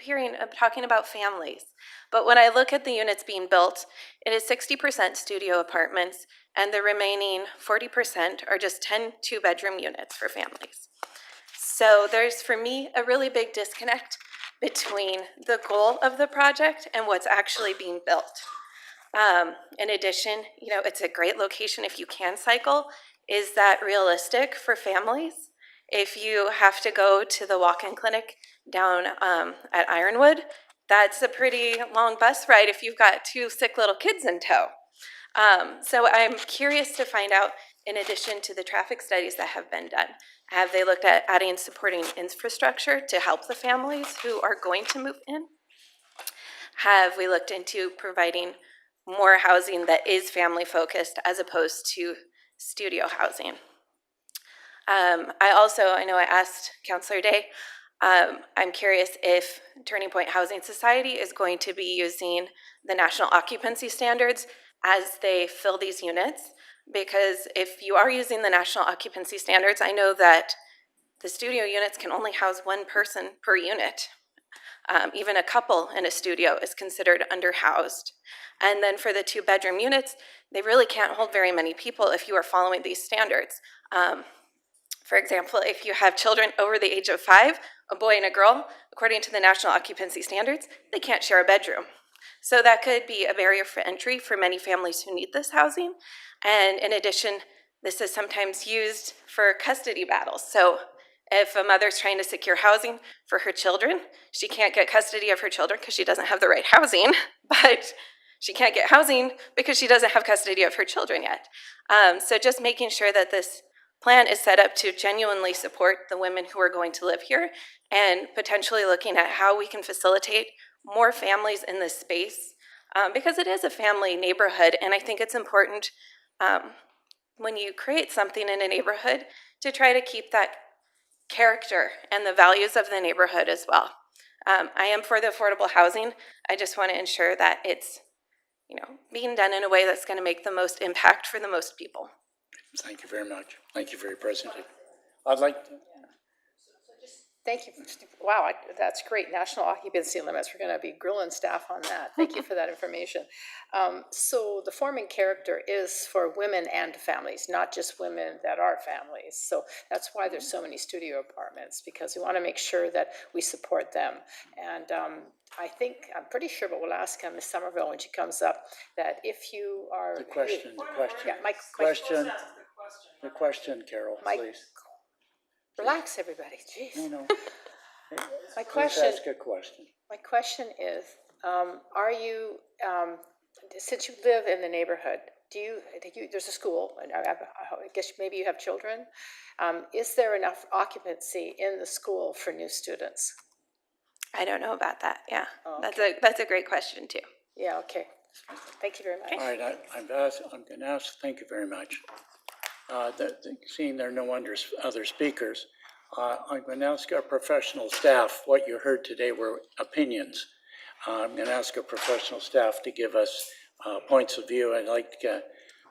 talking about families. But when I look at the units being built, it is 60% studio apartments, and the remaining 40% are just 10 two-bedroom units for families. So there's, for me, a really big disconnect between the goal of the project and what's actually being built. In addition, you know, it's a great location if you can cycle. Is that realistic for families? If you have to go to the walk-in clinic down at Ironwood, that's a pretty long bus ride if you've got two sick little kids in tow. So I'm curious to find out, in addition to the traffic studies that have been done, Have they looked at adding supporting infrastructure to help the families who are going to move in? Have we looked into providing more housing that is family focused as opposed to studio housing? I know I asked Councillor Day, I'm curious if Turning Point Housing Society is going to be using the national occupancy standards as they fill these units. Because if you are using the national occupancy standards, I know that the studio units can only house one person per unit. Even a couple in a studio is considered underhoused. And then for the 2-bedroom units, they really can't hold very many people if you are following these standards. For example, if you have children over the age of 5, a boy and a girl, according to the national occupancy standards, they can't share a bedroom. So that could be a barrier for entry for many families who need this housing. And in addition, this is sometimes used for custody battles. So if a mother's trying to secure housing for her children, she can't get custody of her children because she doesn't have the right housing, but she can't get housing because she doesn't have custody of her children yet. So just making sure that this plan is set up to genuinely support the women who are going to live here, and potentially looking at how we can facilitate more families in this space, because it is a family neighborhood, and I think it's important when you create something in a neighborhood to try to keep that character and the values of the neighborhood as well. I am for the affordable housing. I just want to ensure that it's, being done in a way that's going to make the most impact for the most people. Thank you very much. Thank you for your presentation. I'd like to. Thank you. Wow, that's great. National occupancy limits. We're going to be grilling staff on that. Thank you for that information. So the forming character is for women and families, not just women that are families. So that's why there's so many studio apartments, because we want to make sure that we support them. And I'm pretty sure, but we'll ask Ms. Somerville when she comes up, that if you are... The question, Yeah, the question, Carol, please. Relax, everybody. Jeez. No. My Please ask a question. My question is, are you, since you live in the neighborhood, there's a school, and I guess maybe you have children. Is there enough occupancy in the school for new students? I don't know about that. Yeah, Oh, that's a great question too. Yeah, okay. Thank you very much. All right, I'm going to ask, thank you very much. Seeing there are no other speakers, I'm going to ask our professional staff, what you heard today were opinions. I'm going to ask our professional staff to give us points of view. I'd like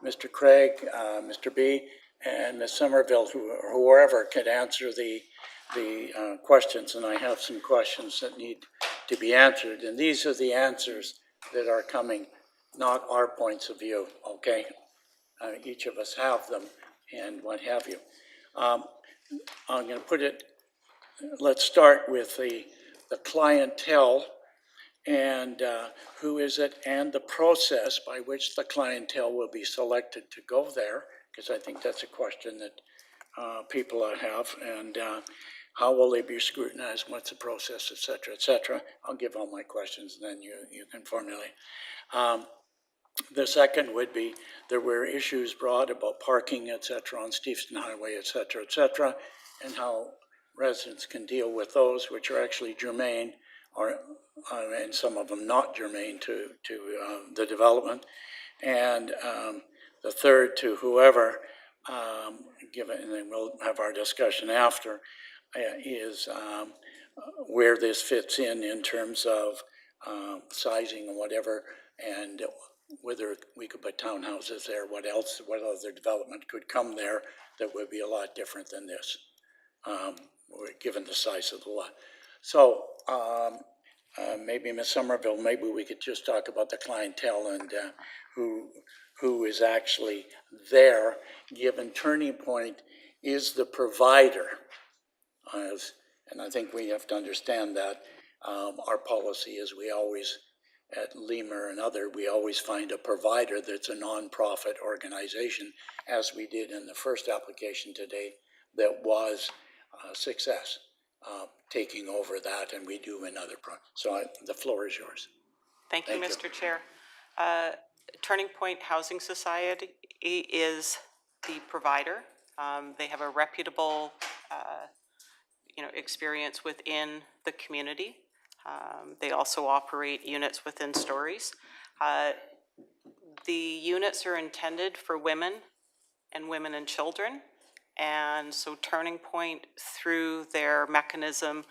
Mr. Craig, Mr. B, and Ms. Somerville, whoever could answer the questions, and I have some questions that need to be answered. And these are the answers that are coming, not our points of view, okay? Each of us have them and what have you. I'm going to put it, let's start with the clientele and who is it, and the process by which the clientele will be selected to go there, because I think that's a question that people have, and how will they be scrutinized, what's the process, et cetera, et cetera. I'll give all my questions and then you can formulate. The second would be, there were issues brought about parking, et cetera, on Steveston Highway, et cetera, and how residents can deal with those which are actually germane, or and some of them not germane to the development. And the third, to whoever, given, and then we'll have our discussion after, is where this fits in terms of sizing and whatever, and whether we could put townhouses there, what other development could come there that would be a lot different than this, given the size of the lot. So maybe Ms. Somerville, maybe we could just talk about the clientele and who is actually there, given Turning Point is the provider. And I think we have to understand that our policy is we always, at Lemur and other, we always find a provider that's a nonprofit organization, as we did in the first application today, that was a success, taking over that, and we do in other projects. So the floor is yours. Thank you, Mr. Chair. Turning Point Housing Society is the provider. They have a reputable experience within the community. They also operate units within Stories. The units are intended for women and children. And so Turning Point, through their mechanism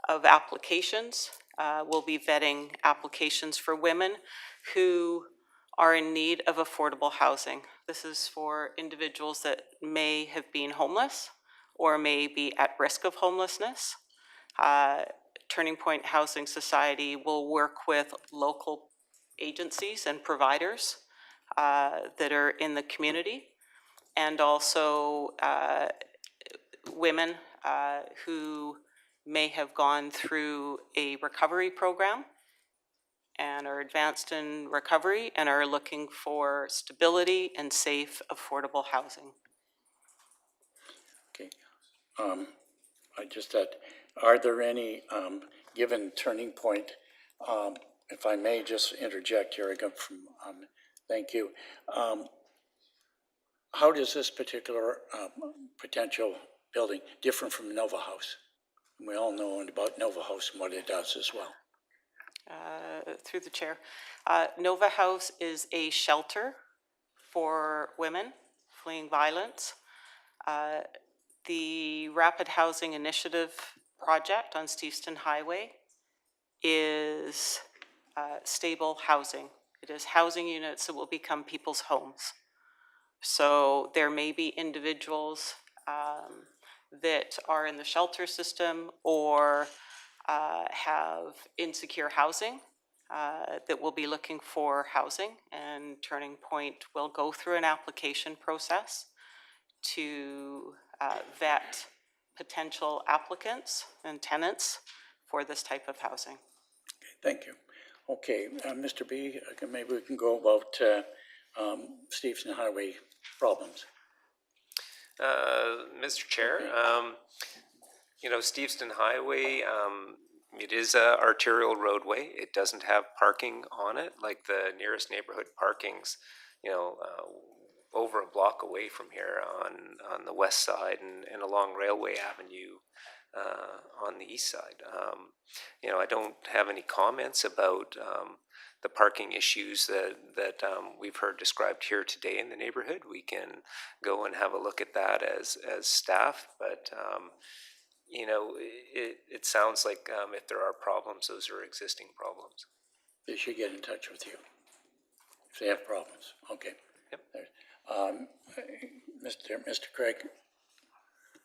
of applications, will be vetting applications for women who are in need of affordable housing. This is for individuals that may have been homeless or may be at risk of homelessness. Turning Point Housing Society will work with local agencies and providers that are in the community, and also women who may have gone through a recovery program and are advanced in recovery and are looking for stability and safe, affordable housing. Okay. I just thought, are there any, given Turning Point, if I may just interject here, I come from, thank you. How does this particular potential building differ from Nova House? We all know about Nova House and what it does as well. Through the chair. Nova House is a shelter for women fleeing violence. The Rapid Housing Initiative project on Steveston Highway is stable housing. It is housing units that will become people's homes. So there may be individuals that are in the shelter system or have insecure housing that will be looking for housing, and Turning Point will go through an application process to vet potential applicants and tenants for this type of housing. Okay, thank you. Okay, Mr. B, maybe we can go about Steveston Highway problems. Mr. Chair, Steveston Highway, it is a arterial roadway. It doesn't have parking on it, like the nearest neighborhood parkings, over a block away from here on the west side and along Railway Avenue on the east side. I don't have any comments about the parking issues that we've heard described here today in the neighborhood. We can go and have a look at that as staff, but it sounds like if there are problems, those are existing problems. They should get in touch with you if they have problems. Okay. Yep. Mr. Craig,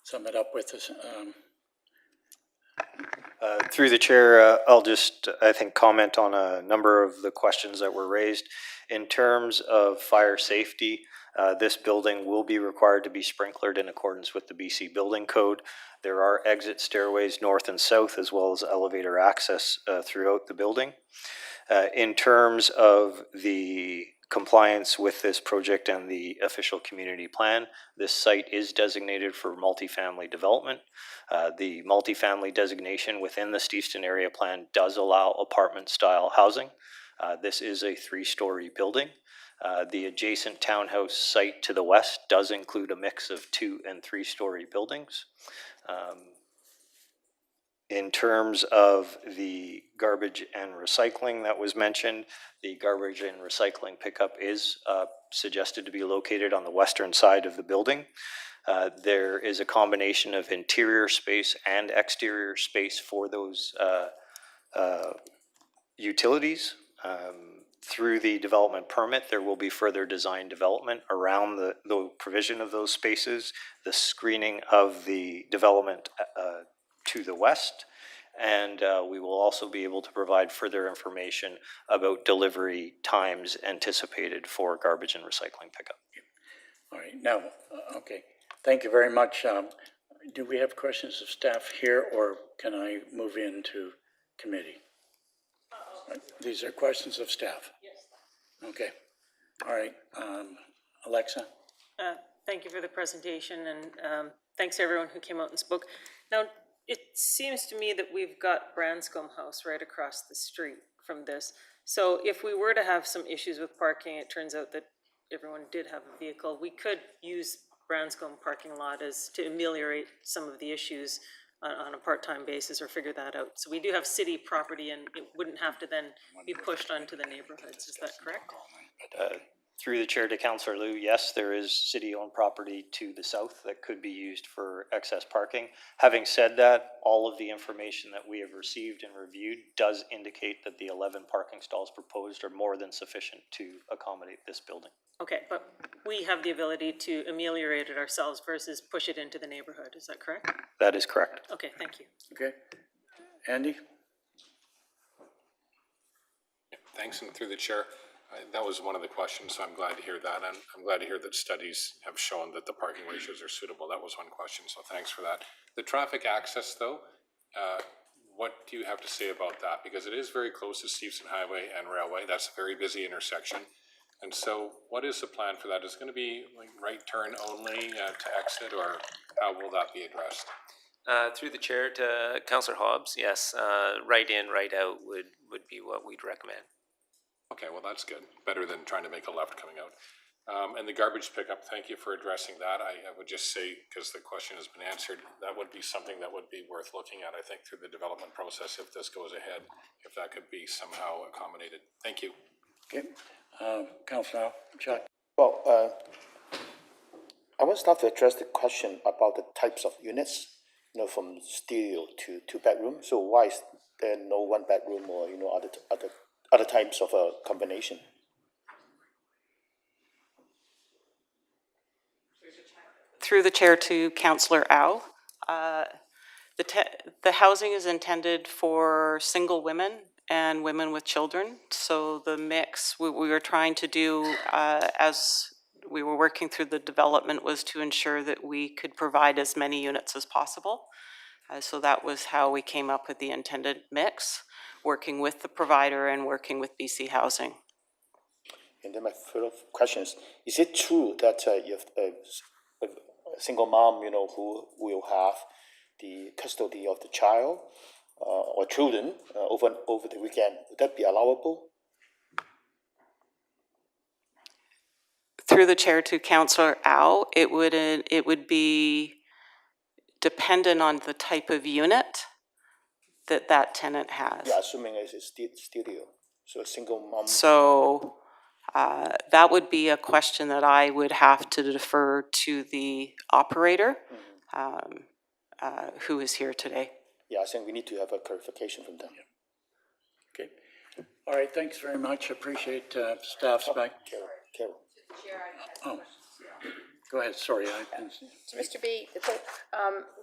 sum it up with us. Through the chair, I'll just, I think, comment on a number of the questions that were raised. In terms of fire safety, this building will be required to be sprinklered in accordance with the BC Building Code. There are exit stairways north and south, as well as elevator access throughout the building. In terms of the compliance with this project and the official community plan, this site is designated for multifamily development. The multifamily designation within the Steveston area plan does allow apartment-style housing. This is a 3-story building. The adjacent townhouse site to the west does include a mix of 2- and 3-story buildings. In terms of the garbage and recycling that was mentioned, the garbage and recycling pickup is suggested to be located on the western side of the building. There is a combination of interior space and exterior space for those utilities. Through the development permit, there will be further design development around the provision of those spaces, the screening of the development to the west, and we will also be able to provide further information about delivery times anticipated for garbage and recycling pickup. All right, now, okay, thank you very much. Do we have questions of staff here, or can I move into committee? These are questions of staff. Yes. Okay, all right, Alexa? Thank you for the presentation, and thanks to everyone who came out and spoke. Now, it seems to me that we've got Branscombe House right across the street from this. So if we were to have some issues with parking, it turns out that everyone did have a vehicle. We could use Branscombe parking lot is to ameliorate some of the issues on a part-time basis or figure that out. So we do have city property and it wouldn't have to then be pushed onto the neighborhoods, is that correct? Through the chair to Councillor Liu, yes, there is city-owned property to the south that could be used for excess parking. Having said that, all of the information that we have received and reviewed does indicate that the 11 parking stalls proposed are more than sufficient to accommodate this building. Okay, but we have the ability to ameliorate it ourselves versus push it into the neighborhood, is that correct? That is correct. Okay, thank you. Okay. Andy? Thanks, and through the chair, that was one of the questions, so I'm glad to hear that. And I'm glad to hear that studies have shown that the parking ratios are suitable. That was one question, so thanks for that. The traffic access, though, what do you have to say about that? Because it is very close to Stevenson Highway and Railway. That's a very busy intersection. And so what is the plan for that? Is it going to be like right turn only to exit, or how will that be addressed? Through the chair to Councillor Hobbs, yes, right in, right out would be what we'd recommend. Okay, well, that's good. Better than trying to make a left coming out. And the garbage pickup, thank you for addressing that. I would just say, because the question has been answered, that would be something that would be worth looking at, I think, through the development process if this goes ahead, if that could be somehow accommodated. Thank you. Okay. Councillor Chuck? Well, I want to start to address the question about the types of units, from studio to two-bedroom. So why is there no one-bedroom or, other types of a combination? Through the chair to Councillor Au. The housing is intended for single women and women with children. So the mix we were trying to do as we were working through the development was to ensure that we could provide as many units as possible. So that was how we came up with the intended mix, working with the provider and working with BC Housing. And then my further question is it true that you have a single mom, who will have the custody of the child or children over the weekend? Would that be allowable? Through the chair to Councillor Au, it would be dependent on the type of unit that tenant has. Yeah, assuming it's a studio, so a single mom. So that would be a question that I would have to defer to the operator, who is here today. Yeah, I think we need to have a clarification from them. Okay. All right, thanks very much. Appreciate staff's back. Carol. Oh, go ahead, sorry. So Mr. B,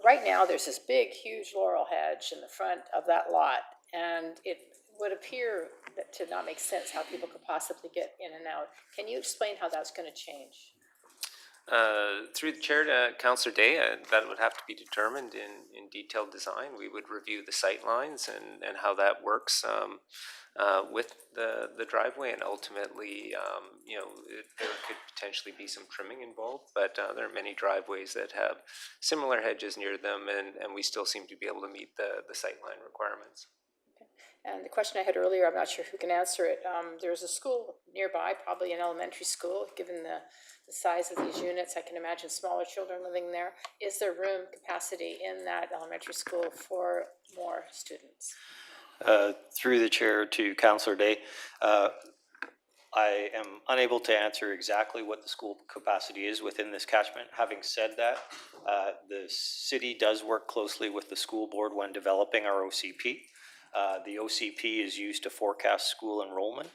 right now, there's this big, huge laurel hedge in the front of that lot, and it would appear to not make sense how people could possibly get in and out. Can you explain how that's going to change? Through the chair to Councillor Day, that would have to be determined in detailed design. We would review the sight lines and how that works with the driveway, and ultimately, there could potentially be some trimming involved, but there are many driveways that have similar hedges near them, and we still seem to be able to meet the sight line requirements. And the question I had earlier, I'm not sure who can answer it. There's a school nearby, probably an elementary school, given the size of these units. I can imagine smaller children living there. Is there room capacity in that elementary school for more students? Through the chair to Councillor Day, I am unable to answer exactly what the school capacity is within this catchment. Having said that, the city does work closely with the school board when developing our OCP. The OCP is used to forecast school enrollment.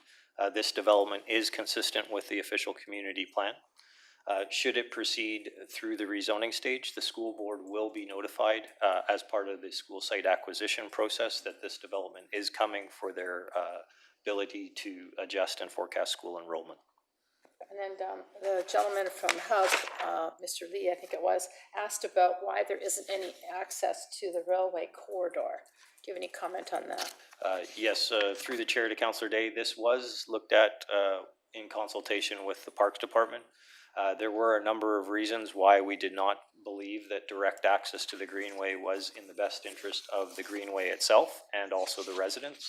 This development is consistent with the official community plan. Should it proceed through the rezoning stage, the school board will be notified as part of the school site acquisition process that this development is coming for their ability to adjust and forecast school enrollment. And then the gentleman from HUB, Mr. Lee, I think it was, asked about why there isn't any access to the railway corridor. Do you have any comment on that? Yes, through the chair to Councillor Day, this was looked at in consultation with the Parks Department. There were a number of reasons why we did not believe that direct access to the Greenway was in the best interest of the Greenway itself and also the residents.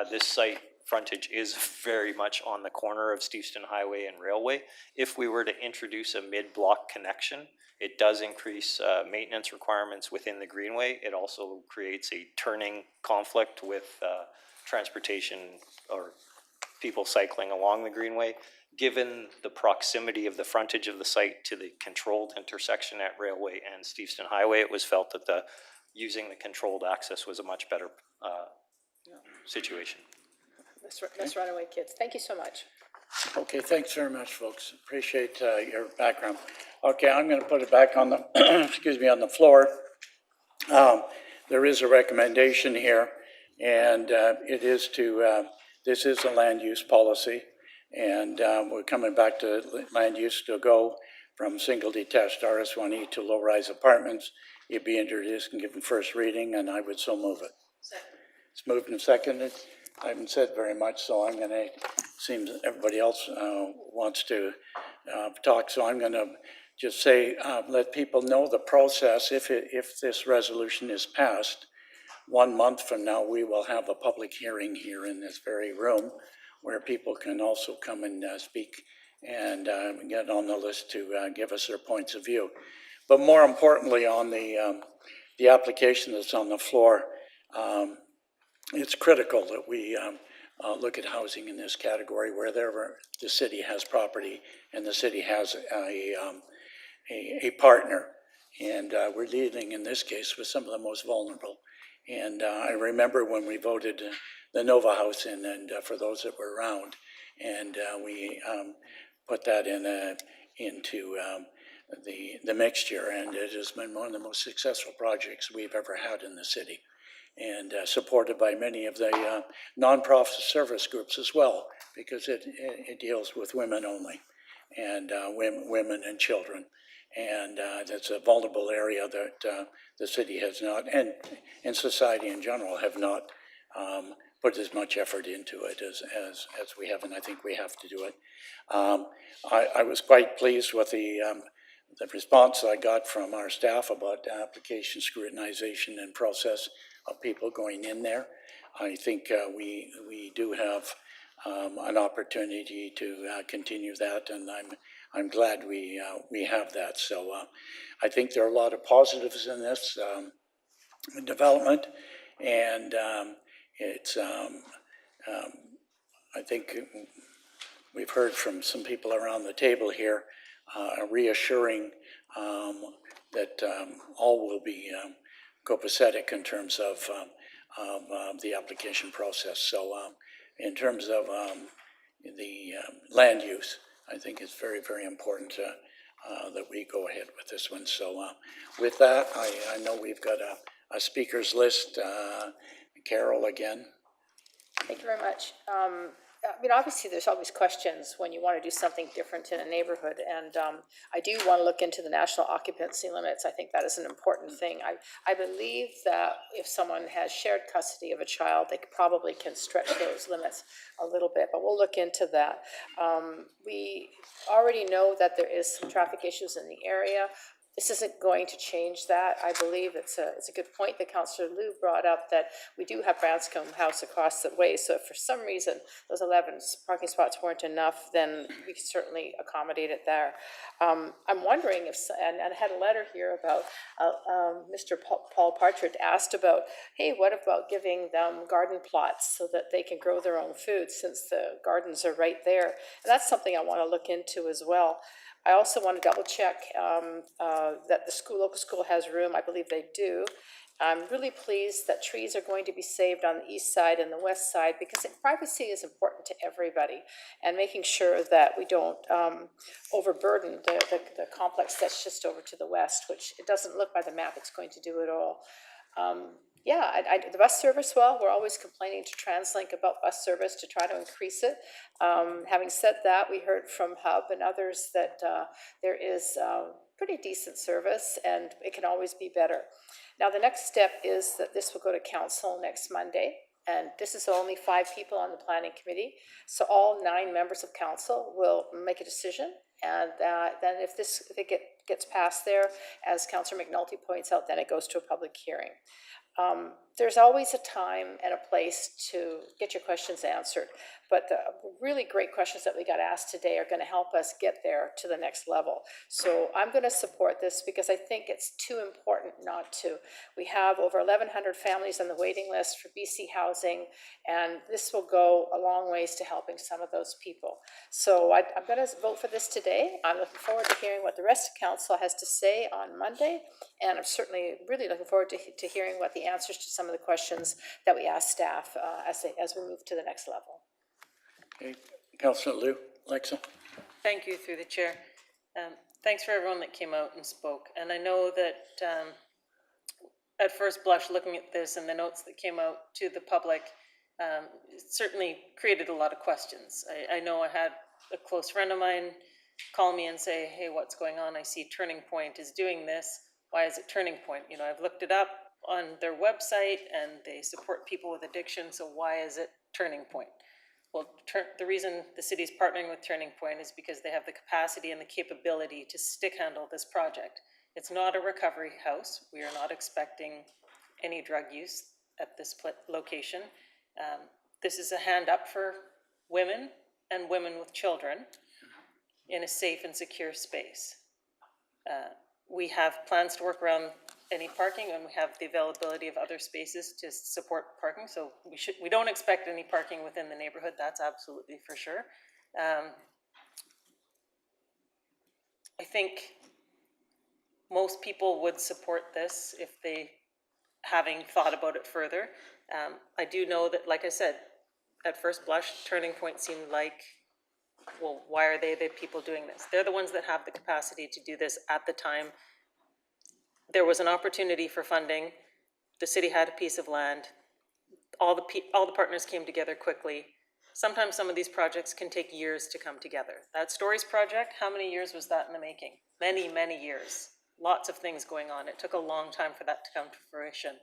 This site frontage is very much on the corner of Steveston Highway and Railway. If we were to introduce a mid-block connection, it does increase maintenance requirements within the greenway. It also creates a turning conflict with transportation or people cycling along the greenway. Given the proximity of the frontage of the site to the controlled intersection at Railway and Steveston Highway, it was felt that using the controlled access was a much better situation. Let's run away, kids. Thank you so much. Okay, thanks very much, folks. Appreciate your background. Okay, I'm going to put it back on the, excuse me, on the floor. There is a recommendation here, and it is to, this is a land use policy, and we're coming back to land use to go from single detached RS1E to low-rise apartments. It'd be introduced and given first reading, and I would so move it. Second. It's moved and seconded. I haven't said very much, so I'm going to, seems everybody else wants to talk, so I'm going to just say, let people know the process. If this resolution is passed, 1 month from now, we will have a public hearing here in this very room where people can also come and speak and get on the list to give us their points of view. But more importantly, on the application that's on the floor, it's critical that we look at housing in this category wherever the city has property and the city has a partner. And we're dealing in this case with some of the most vulnerable. And I remember when we voted the Nova House in, and for those that were around, and we put that into the mixture, and it has been one of the most successful projects we've ever had in the city, and supported by many of the nonprofit service groups as well, because it deals with women only, and women and children. And that's a vulnerable area that the city has not, and society in general, have not put as much effort into it as we have, and I think we have to do it. I was quite pleased with the response I got from our staff about the application scrutinization and process of people going in there. I think we do have an opportunity to continue that, and I'm glad we have that. So I think there are a lot of positives in this development, and it's I think we've heard from some people around the table here reassuring that all will be copacetic in terms of the application process. So in terms of the land use, I think it's very, very important that we go ahead with this one. So with that, I know we've got a speakers list. Carol again. Thank you very much. I mean, obviously, there's always questions when you want to do something different in a neighborhood, and I do want to look into the national occupancy limits. I think that is an important thing. I believe that if someone has shared custody of a child, they probably can stretch those limits a little bit, but we'll look into that. We already know that there is some traffic issues in the area. This isn't going to change that. I believe it's a good point that Councillor Liu brought up, that we do have Branscombe House across the way. So if for some reason those 11 parking spots weren't enough, then we could certainly accommodate it there. I'm wondering if, and I had a letter here about Mr. Paul Partridge asked about, hey, what about giving them garden plots so that they can grow their own food, since the gardens are right there? And that's something I want to look into as well. I also want to double check that the local school has room. I believe they do. I'm really pleased that trees are going to be saved on the east side and the west side, because privacy is important to everybody, and making sure that we don't overburden the complex that's just over to the west, which it doesn't look by the map it's going to do at all. Yeah, the bus service, well, we're always complaining to TransLink about bus service to try to increase it. Having said that, we heard from Hub and others that there is pretty decent service, and it can always be better. Now, the next step is that this will go to council next Monday, and this is only 5 people on the planning committee, so all 9 members of council will make a decision, and then if it gets passed there, as Councillor McNulty points out, then it goes to a public hearing. There's always a time and a place to get your questions answered, but the really great questions that we got asked today are gonna help us get there to the next level. So I'm gonna support this because I think it's too important not to. We have over 1,100 families on the waiting list for BC Housing, and this will go a long ways to helping some of those people. So I'm gonna vote for this today. I'm looking forward to hearing what the rest of council has to say on Monday, and I'm certainly really looking forward to hearing what the answers to some of the questions that we asked staff as we move to the next level. Okay, Councillor Liu, Alexa. Thank you, through the chair. Thanks for everyone that came out and spoke. And I know that at first blush, looking at this and the notes that came out to the public, it certainly created a lot of questions. I know I had a close friend of mine call me and say, hey, what's going on? I see Turning Point is doing this. Why is it Turning Point? You know, I've looked it up on their website and they support people with addiction, so why is it Turning Point? Well, the reason the city's partnering with Turning Point is because they have the capacity and the capability to stick handle this project. It's not a recovery house. We are not expecting any drug use at this location. This is a hand up for women and women with children in a safe and secure space. We have plans to work around any parking, and we have the availability of other spaces to support parking. So we don't expect any parking within the neighborhood. That's absolutely for sure. I think most people would support this if they, having thought about it further. I do know that, like I said, at first blush, Turning Point seemed like, well, why are they the people doing this? They're the ones that have the capacity to do this at the time. There was an opportunity for funding. The city had a piece of land. All the partners came together quickly. Sometimes some of these projects can take years to come together. That Stories project, how many years was that in the making? Many, many years. Lots of things going on. It took a long time for that to come to fruition.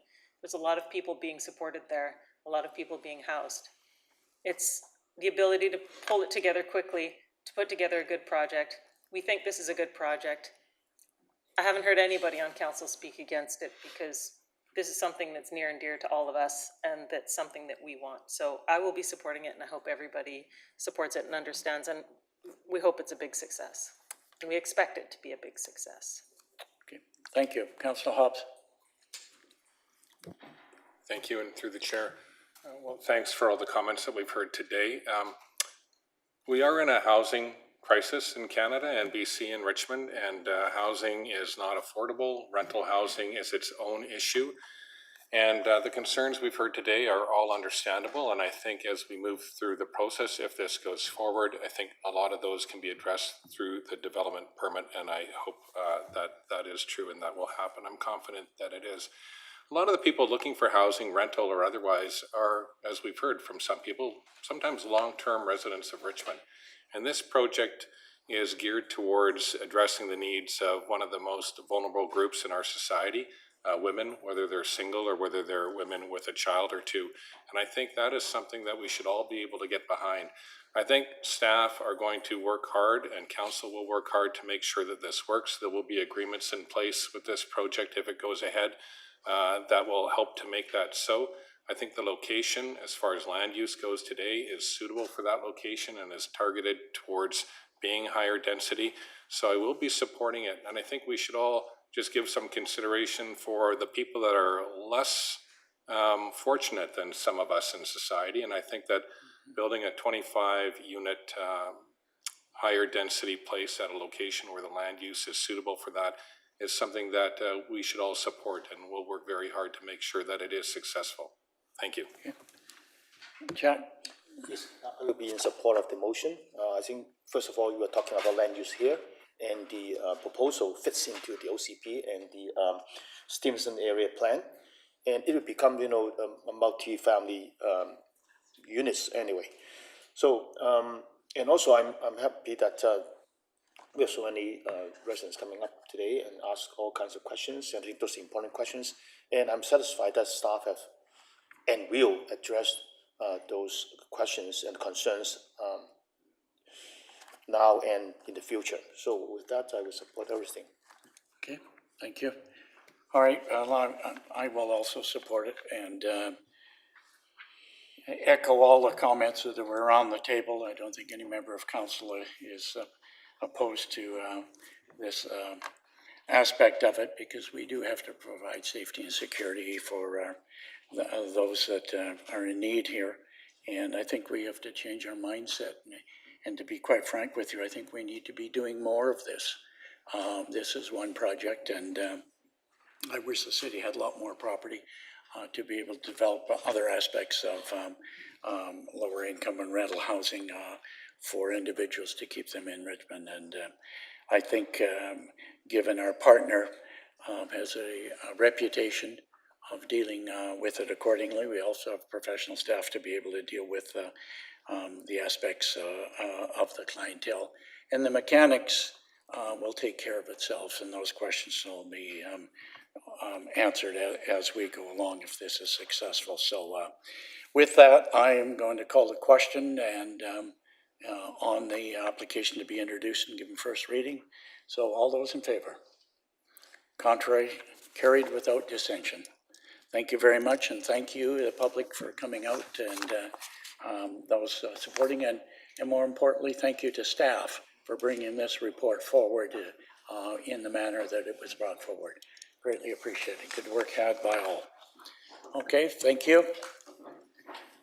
There's a lot of people being supported there, a lot of people being housed. It's the ability to pull it together quickly, to put together a good project. We think this is a good project. I haven't heard anybody on council speak against it because this is something that's near and dear to all of us, and that's something that we want. So I will be supporting it, and I hope everybody supports it and understands, and we hope it's a big success. And we expect it to be a big success. Okay, thank you. Councillor Hobbs. Thank you, and through the chair. Well, thanks for all the comments that we've heard today. We are in a housing crisis in Canada and BC and Richmond, and housing is not affordable. Rental housing is its own issue. And the concerns we've heard today are all understandable, and I think as we move through the process, if this goes forward, I think a lot of those can be addressed through the development permit, and I hope that is true and that will happen. I'm confident that it is. A lot of the people looking for housing, rental or otherwise, are, as we've heard from some people, sometimes long-term residents of Richmond. And this project is geared towards addressing the needs of one of the most vulnerable groups in our society, women, whether they're single or whether they're women with a child or two. And I think that is something that we should all be able to get behind. I think staff are going to work hard and council will work hard to make sure that this works. There will be agreements in place with this project if it goes ahead that will help to make that so. I think the location, as far as land use goes today, is suitable for that location and is targeted towards being higher density. So I will be supporting it. And I think we should all just give some consideration for the people that are less fortunate than some of us in society. And I think that building a 25-unit higher density place at a location where the land use is suitable for that is something that we should all support, and we'll work very hard to make sure that it is successful. Thank you. Jack? Yes, I will be in support of the motion. I think, first of all, you were talking about land use here, and the proposal fits into the OCP and the Stevenson area plan, and it will become, you know, a multi-family units anyway. So, and also I'm happy that we have so many residents coming up today and ask all kinds of questions, and I think those are important questions, and I'm satisfied that staff have and will address those questions and concerns now and in the future. So with that, I will support everything. Okay, thank you. All right, I will also support it and echo all the comments that were on the table. I don't think any member of council is opposed to this aspect of it, because we do have to provide safety and security for those that are in need here. And I think we have to change our mindset. And to be quite frank with you, I think we need to be doing more of this. This is one project, and I wish the city had a lot more property to be able to develop other aspects of lower income and rental housing for individuals to keep them in Richmond. And I think given our partner has a reputation of dealing with it accordingly, we also have professional staff to be able to deal with the aspects of the clientele. And the mechanics will take care of itself, and those questions will be answered as we go along if this is successful. So with that, I am going to call the question and on the application to be introduced and given first reading. So all those in favor? Contrary? Carried without dissension. Thank you very much, and thank you, the public, for coming out, and those supporting, and more importantly, thank you to staff for bringing this report forward in the manner that it was brought forward. Greatly appreciated. Good work had by all. Okay, thank you.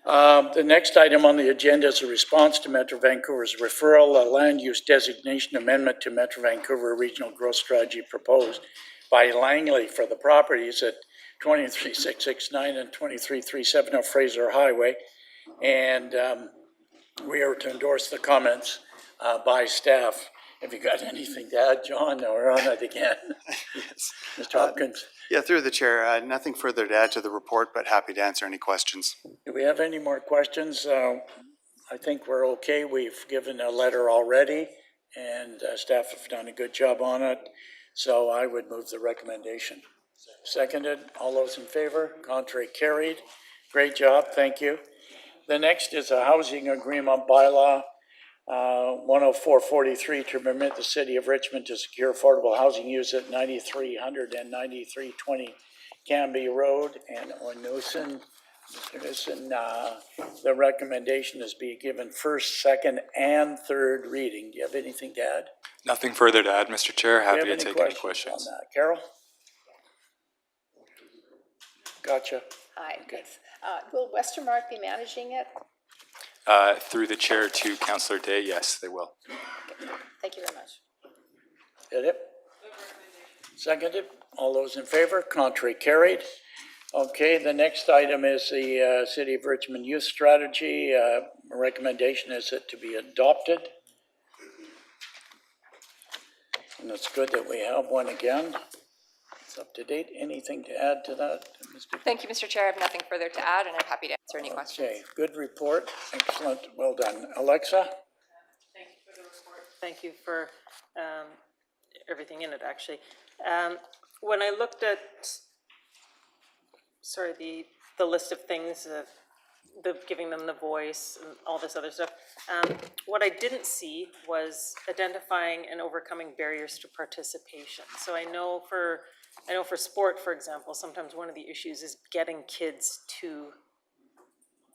The next item on the agenda is a response to Metro Vancouver's referral, a land use designation amendment to Metro Vancouver Regional Growth Strategy proposed by Langley for the properties at 23669 and 23370 Fraser Highway. And we are to endorse the comments by staff. Have you got anything to add, John? No, we're on it again. Yes. Mr. Hopkins? Yeah, through the chair, nothing further to add to the report, but happy to answer any questions. Do we have any more questions? I think we're okay. We've given a letter already, and staff have done a good job on it. So I would move the recommendation. Seconded. All those in favor? Contrary? Carried. Great job. Thank you. The next is a housing agreement bylaw, 10443, to permit the city of Richmond to secure affordable housing use at 9300 and 9320 Canby Road. And Mr. Newson, the recommendation is be given first, second, and third reading. Do you have anything to add? Nothing further to add, Mr. Chair. Happy to take any On questions. that? Carol? Gotcha. Hi, thanks. Will Westermark be managing it? Through the chair to Councillor Day, yes, they will. Thank you very much. Did it? Seconded. All those in favor? Contrary? Carried. Okay, the next item is the City of Richmond Youth Strategy. Recommendation is it to be adopted. And it's good that we have one again. It's up to date. Anything to add to that, Mr. Thank you, Mr. Chair. I have nothing further to add, and I'm happy to answer any questions. Okay, good report. Excellent. Well done. Alexa? Thank you for the report. Thank you for everything in it, actually. When I looked at, the list of things, giving them the voice and all this other stuff, what I didn't see was identifying and overcoming barriers to participation. So I know for sport, for example, sometimes one of the issues is getting kids to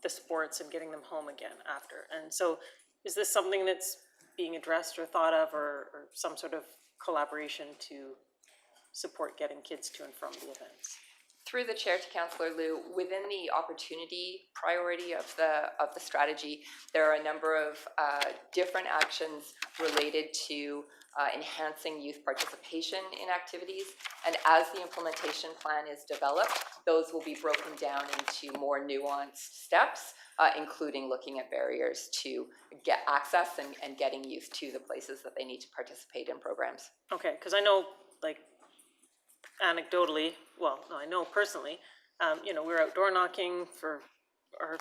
the sports and getting them home again after. And so is this something that's being addressed or thought of, or some sort of collaboration to support getting kids to and from the events? Through the chair to Councillor Liu, within the opportunity priority of the strategy, there are a number of different actions related to enhancing youth participation in activities. And as the implementation plan is developed, those will be broken down into more nuanced steps, including looking at barriers to get access and getting youth to the places that they need to participate in programs. Okay, because I know, like, anecdotally, well, no, I know personally, we were out door knocking for our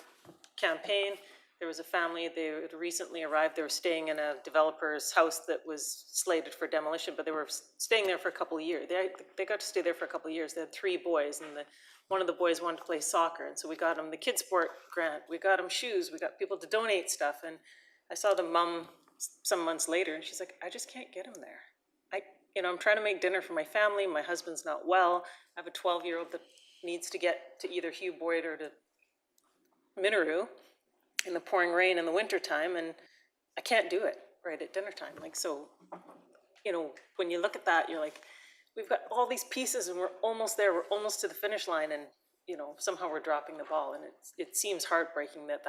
campaign. There was a family, they had recently arrived, they were staying in a developer's house that was slated for demolition, but they were staying there for a couple of years. They got to stay there for a couple of years. They had 3 boys, and one of the boys wanted to play soccer, and so we got him the kids sport grant, we got him shoes, we got people to donate stuff, and I saw the mom some months later, and she's like, I just can't get him there. you know, I'm trying to make dinner for my family, my husband's not well, I have a 12-year-old that needs to get to either Hugh Boyd or to Minoru in the pouring rain in the wintertime, and I can't do it right at dinner time. Like, so, you know, when you look at that, you're like, we've got all these pieces and we're almost there, we're almost to the finish line, and, you know, somehow we're dropping the ball, and it seems heartbreaking that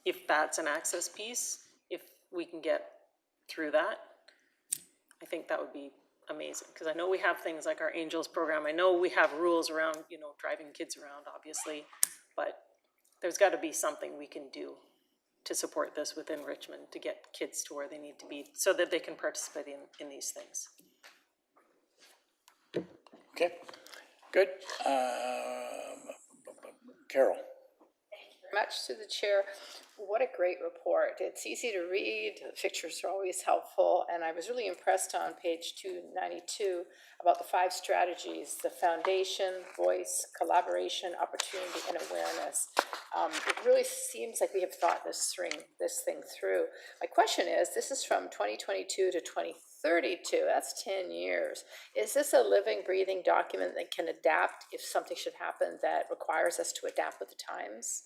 if that's an access piece, if we can get through that, I think that would be amazing, because I know we have things like our Angels program, I know we have rules around, you know, driving kids around, obviously, but there's got to be something we can do to support this within Richmond to get kids to where they need to be so that they can participate in these things. Okay, good. Carol. Very much to the chair. What a great report. It's easy to read, the pictures are always helpful, and I was really impressed on page 292 about the 5 strategies: the foundation, voice, collaboration, opportunity, and awareness. It really seems like we have thought this thing through. My question is, this is from 2022 to 2032, that's 10 years. Is this a living, breathing document that can adapt if something should happen that requires us to adapt with the times?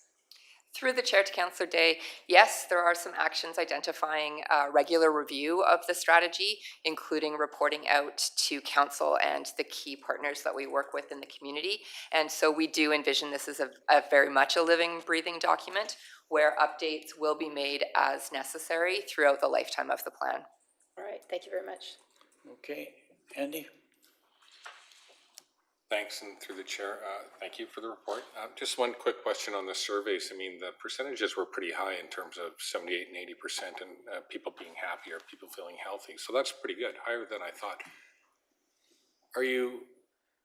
Through the chair to Councillor Day, yes, there are some actions identifying regular review of the strategy, including reporting out to council and the key partners that we work with in the community. And so we do envision this as a very much a living, breathing document where updates will be made as necessary throughout the lifetime of the plan. All right, thank you very much. Okay, Andy? Thanks, and through the chair, thank you for the report. Just one quick question on the surveys. I mean, the percentages were pretty high in terms of 78 and 80% and people being happy or people feeling healthy. So that's pretty good, higher than I thought. Are you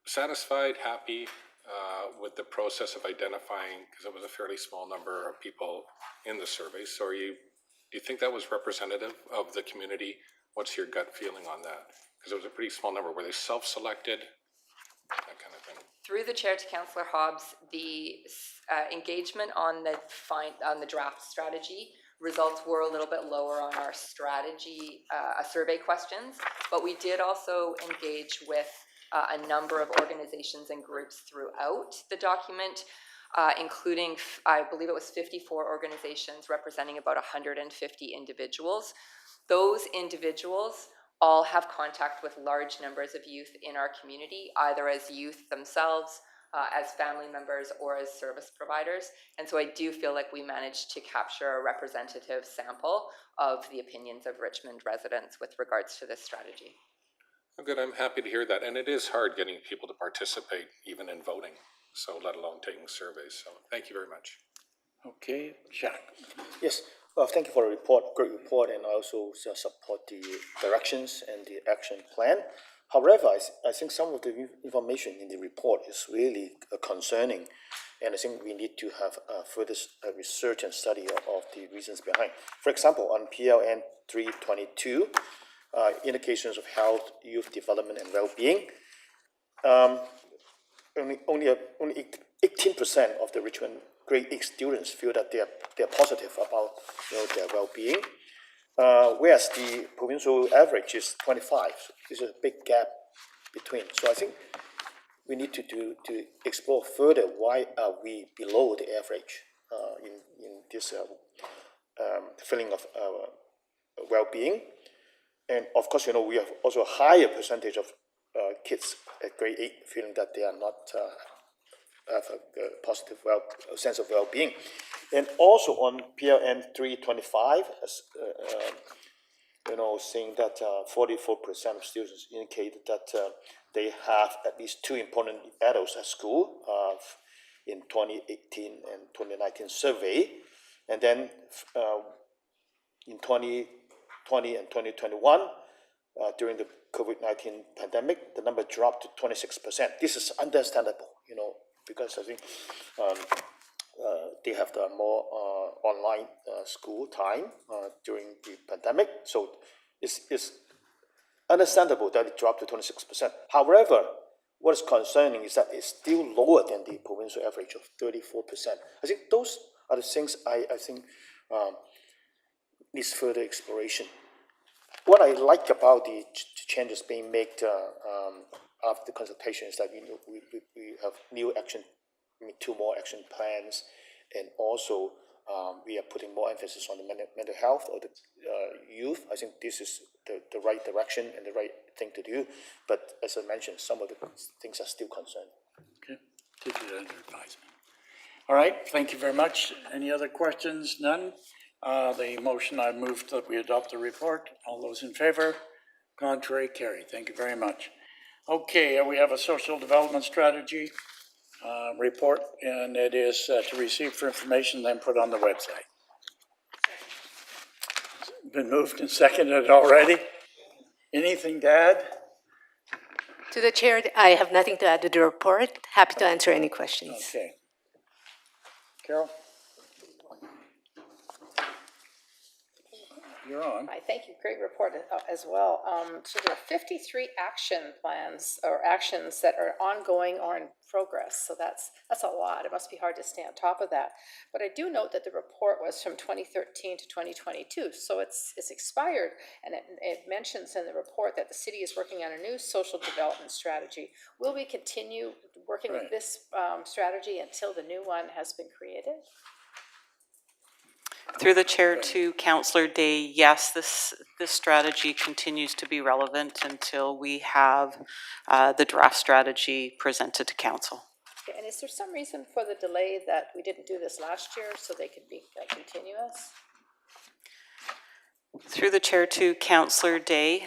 satisfied, happy with the process of identifying, because it was a fairly small number of people in the survey, so do you think that was representative of the community? What's your gut feeling on that? Because it was a pretty small number. Were they self-selected? That kind of thing. Through the chair to Councillor Hobbs, the engagement on the draft strategy results were a little bit lower on our strategy survey questions, but we did also engage with a number of organizations and groups throughout the document, including, I believe it was 54 organizations representing about 150 individuals. Those individuals all have contact with large numbers of youth in our community, either as youth themselves, as family members, or as service providers. And so I do feel like we managed to capture a representative sample of the opinions of Richmond residents with regards to this strategy. Oh, good, I'm happy to hear that. And it is hard getting people to participate even in voting, so let alone taking surveys. So thank you very much. Okay, Jacques. Yes, thank you for the report, great report, and I also support the directions and the action plan. However, I think some of the information in the report is really concerning, and I think we need to have further research and study of the reasons behind. For example, on PLN 322, indications of health, youth development, and well-being, only 18% of the Richmond grade 8 students feel that they're positive about their well-being, whereas the provincial average is 25. So there's a big gap between. So I think we need to explore further why are we below the average in this feeling of well-being. And of course, we have also a higher percentage of kids at grade 8 feeling that they are not have a positive sense of well-being. And also on PLN 325, saying that 44% of students indicated that they have at least 2 important adults at school in 2018 and 2019 survey. And then in 2020 and 2021, during the COVID-19 pandemic, the number dropped to 26%. This is understandable, because I think they have the more online school time during the pandemic. So it's understandable that it dropped to 26%. However, what is concerning is that it's still lower than the provincial average of 34%. I think those are the things I think needs further exploration. what I like about the changes being made after the consultation is that we have new action, two more action plans, and also we are putting more emphasis on the mental health of the youth. I think this is the right direction and the right thing to do. But as I mentioned, some of the things are still concerned. Okay, take it under advisement. All right, thank you very much. Any other questions? None? The motion, I moved that we adopt the report. All those in favor? Contrary, carried. Thank you very much. Okay, we have a social development strategy report, and it is to receive for information, then put on the website. Been moved and seconded already. Anything to add? To the chair, I have nothing to add to the report. Happy to answer any questions. Okay. Carol? You're on. I thank you, great report as well. So there are 53 action plans or actions that are ongoing or in progress. So that's a lot. It must be hard to stay on top of that. But I do note that the report was from 2013 to 2022. So it's expired. And it mentions in the report that the city is working on a new social development strategy. Will we continue working with this strategy until the new one has been created? Through the chair to Councillor Day, yes, this strategy continues to be relevant until we have the draft strategy presented to council. Okay, and is there some reason for the delay that we didn't do this last year so they could be continuous? Through the chair to Councillor Day,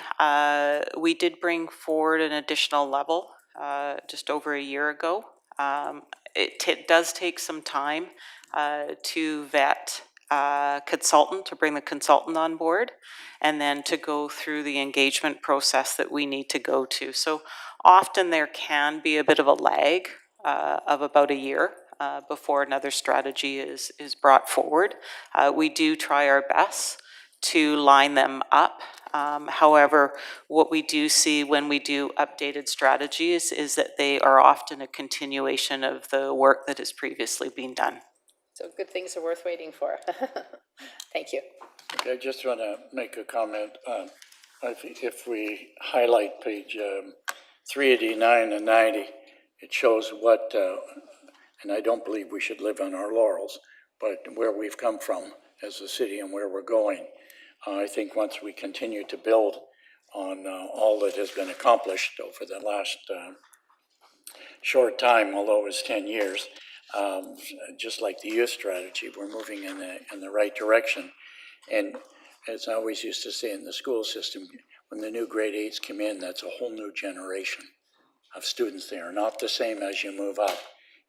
we did bring forward an additional level just over a year ago. It does take some time to vet consultant, to bring the consultant on board, and then to go through the engagement process that we need to go to. So often there can be a bit of a lag of about a year before another strategy is brought forward. We do try our best to line them up. However, what we do see when we do updated strategies is that they are often a continuation of the work that has previously been done. So good things are worth waiting for. Thank you. Okay, I just want to make a comment. If we highlight page 389 and 90, it shows what, and I don't believe we should live on our laurels, but where we've come from as a city and where we're going. I think once we continue to build on all that has been accomplished over the last short time, although it was 10 years, just like the youth strategy, we're moving in the right direction. And as I always used to say in the school system, when the new grade 8s come in, that's a whole new generation of students. They are not the same as you move up.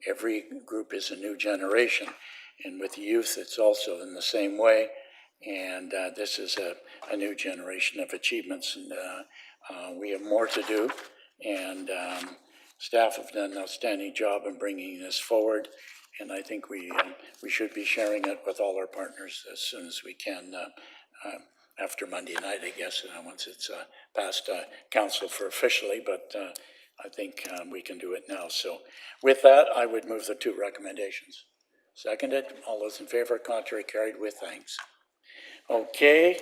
Every group is a new generation. And with the youth, it's also in the same way. And this is a new generation of achievements. And we have more to do. And staff have done an outstanding job in bringing this forward, and I think we should be sharing it with all our partners as soon as we can after Monday night, I guess, once it's passed council for officially, but I think we can do it now. So with that, I would move the two recommendations. Seconded. All those in favor, contrary, carried with thanks. Okay,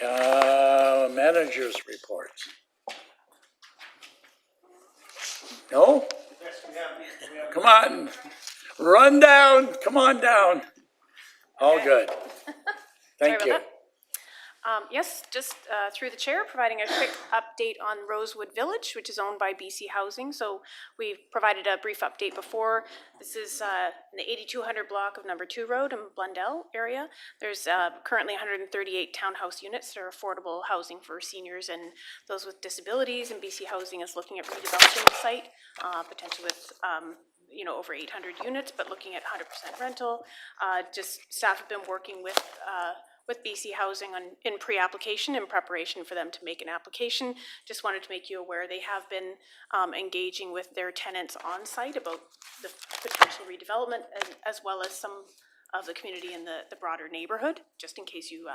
managers' reports. No? Come on, run down, come on down. All good. Thank you. Yes, just through the chair, providing a quick update on Rosewood Village, which is owned by BC Housing. So we've provided a brief update before. This is in the 8200 block of number 2 Road in Blundell area. There's currently 138 townhouse units that are affordable housing for seniors and those with disabilities, and BC Housing is looking at redeveloping the site, potentially with over 800 units, but looking at 100% rental. Just staff have been working with BC Housing in pre-application in preparation for them to make an application. Just wanted to make you aware they have been engaging with their tenants on site about the potential redevelopment, as well as some of the community in the broader neighborhood, just in case you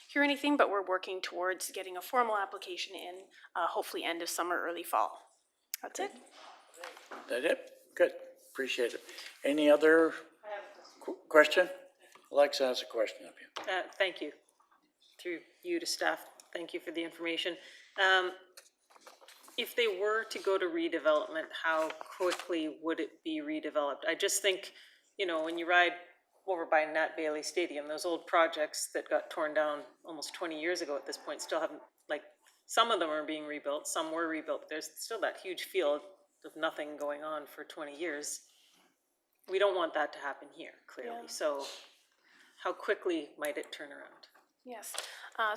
hear anything, but we're working towards getting a formal application in hopefully end of summer, early fall. That's it. That it? Good, appreciate it. Any other question? Alexa has a question up here. Thank you. Through you to staff. thank you for the information. If they were to go to redevelopment, how quickly would it be redeveloped? I just think, you know, when you ride over by Nat Bailey Stadium, those old projects that got torn down almost 20 years ago at this point still haven't, like, some of them are being rebuilt, some were rebuilt, but there's still that huge field of nothing going on for 20 years. We don't want that to happen here, clearly. So how quickly might it turn around? Yes,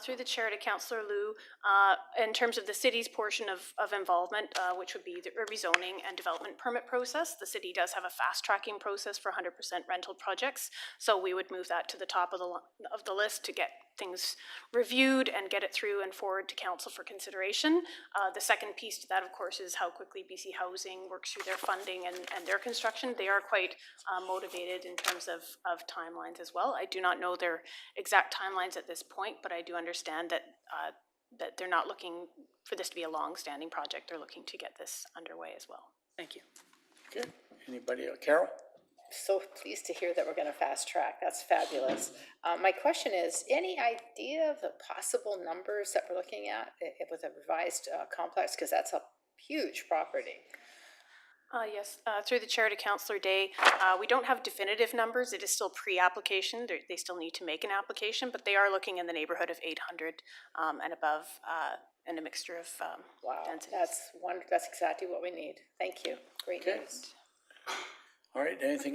through the chair to Councillor Liu, in terms of the city's portion of involvement, which would be the rezoning and development permit process, the city does have a fast tracking process for 100% rental projects. So we would move that to the top of the list to get things reviewed and get it through and forward to council for consideration. The second piece to that, of course, is how quickly BC Housing works through their funding and their construction. They are quite motivated in terms of timelines as well. I do not know their exact timelines at this point, but I do understand that that they're not looking for this to be a long-standing project. They're looking to get this underway as well. Thank you. Good. Anybody, Carol? So pleased to hear that we're going to fast track. That's fabulous. My question is, any idea of the possible numbers that we're looking at with a revised complex? Because that's a huge property. Yes, through the chair to Councillor Day, we don't have definitive numbers. It is still pre-application. They still need to make an application, but they are looking in the neighborhood of 800 and above, and a mixture of wow, densities. That's exactly what we need. Thank you. Great news. All right, anything else?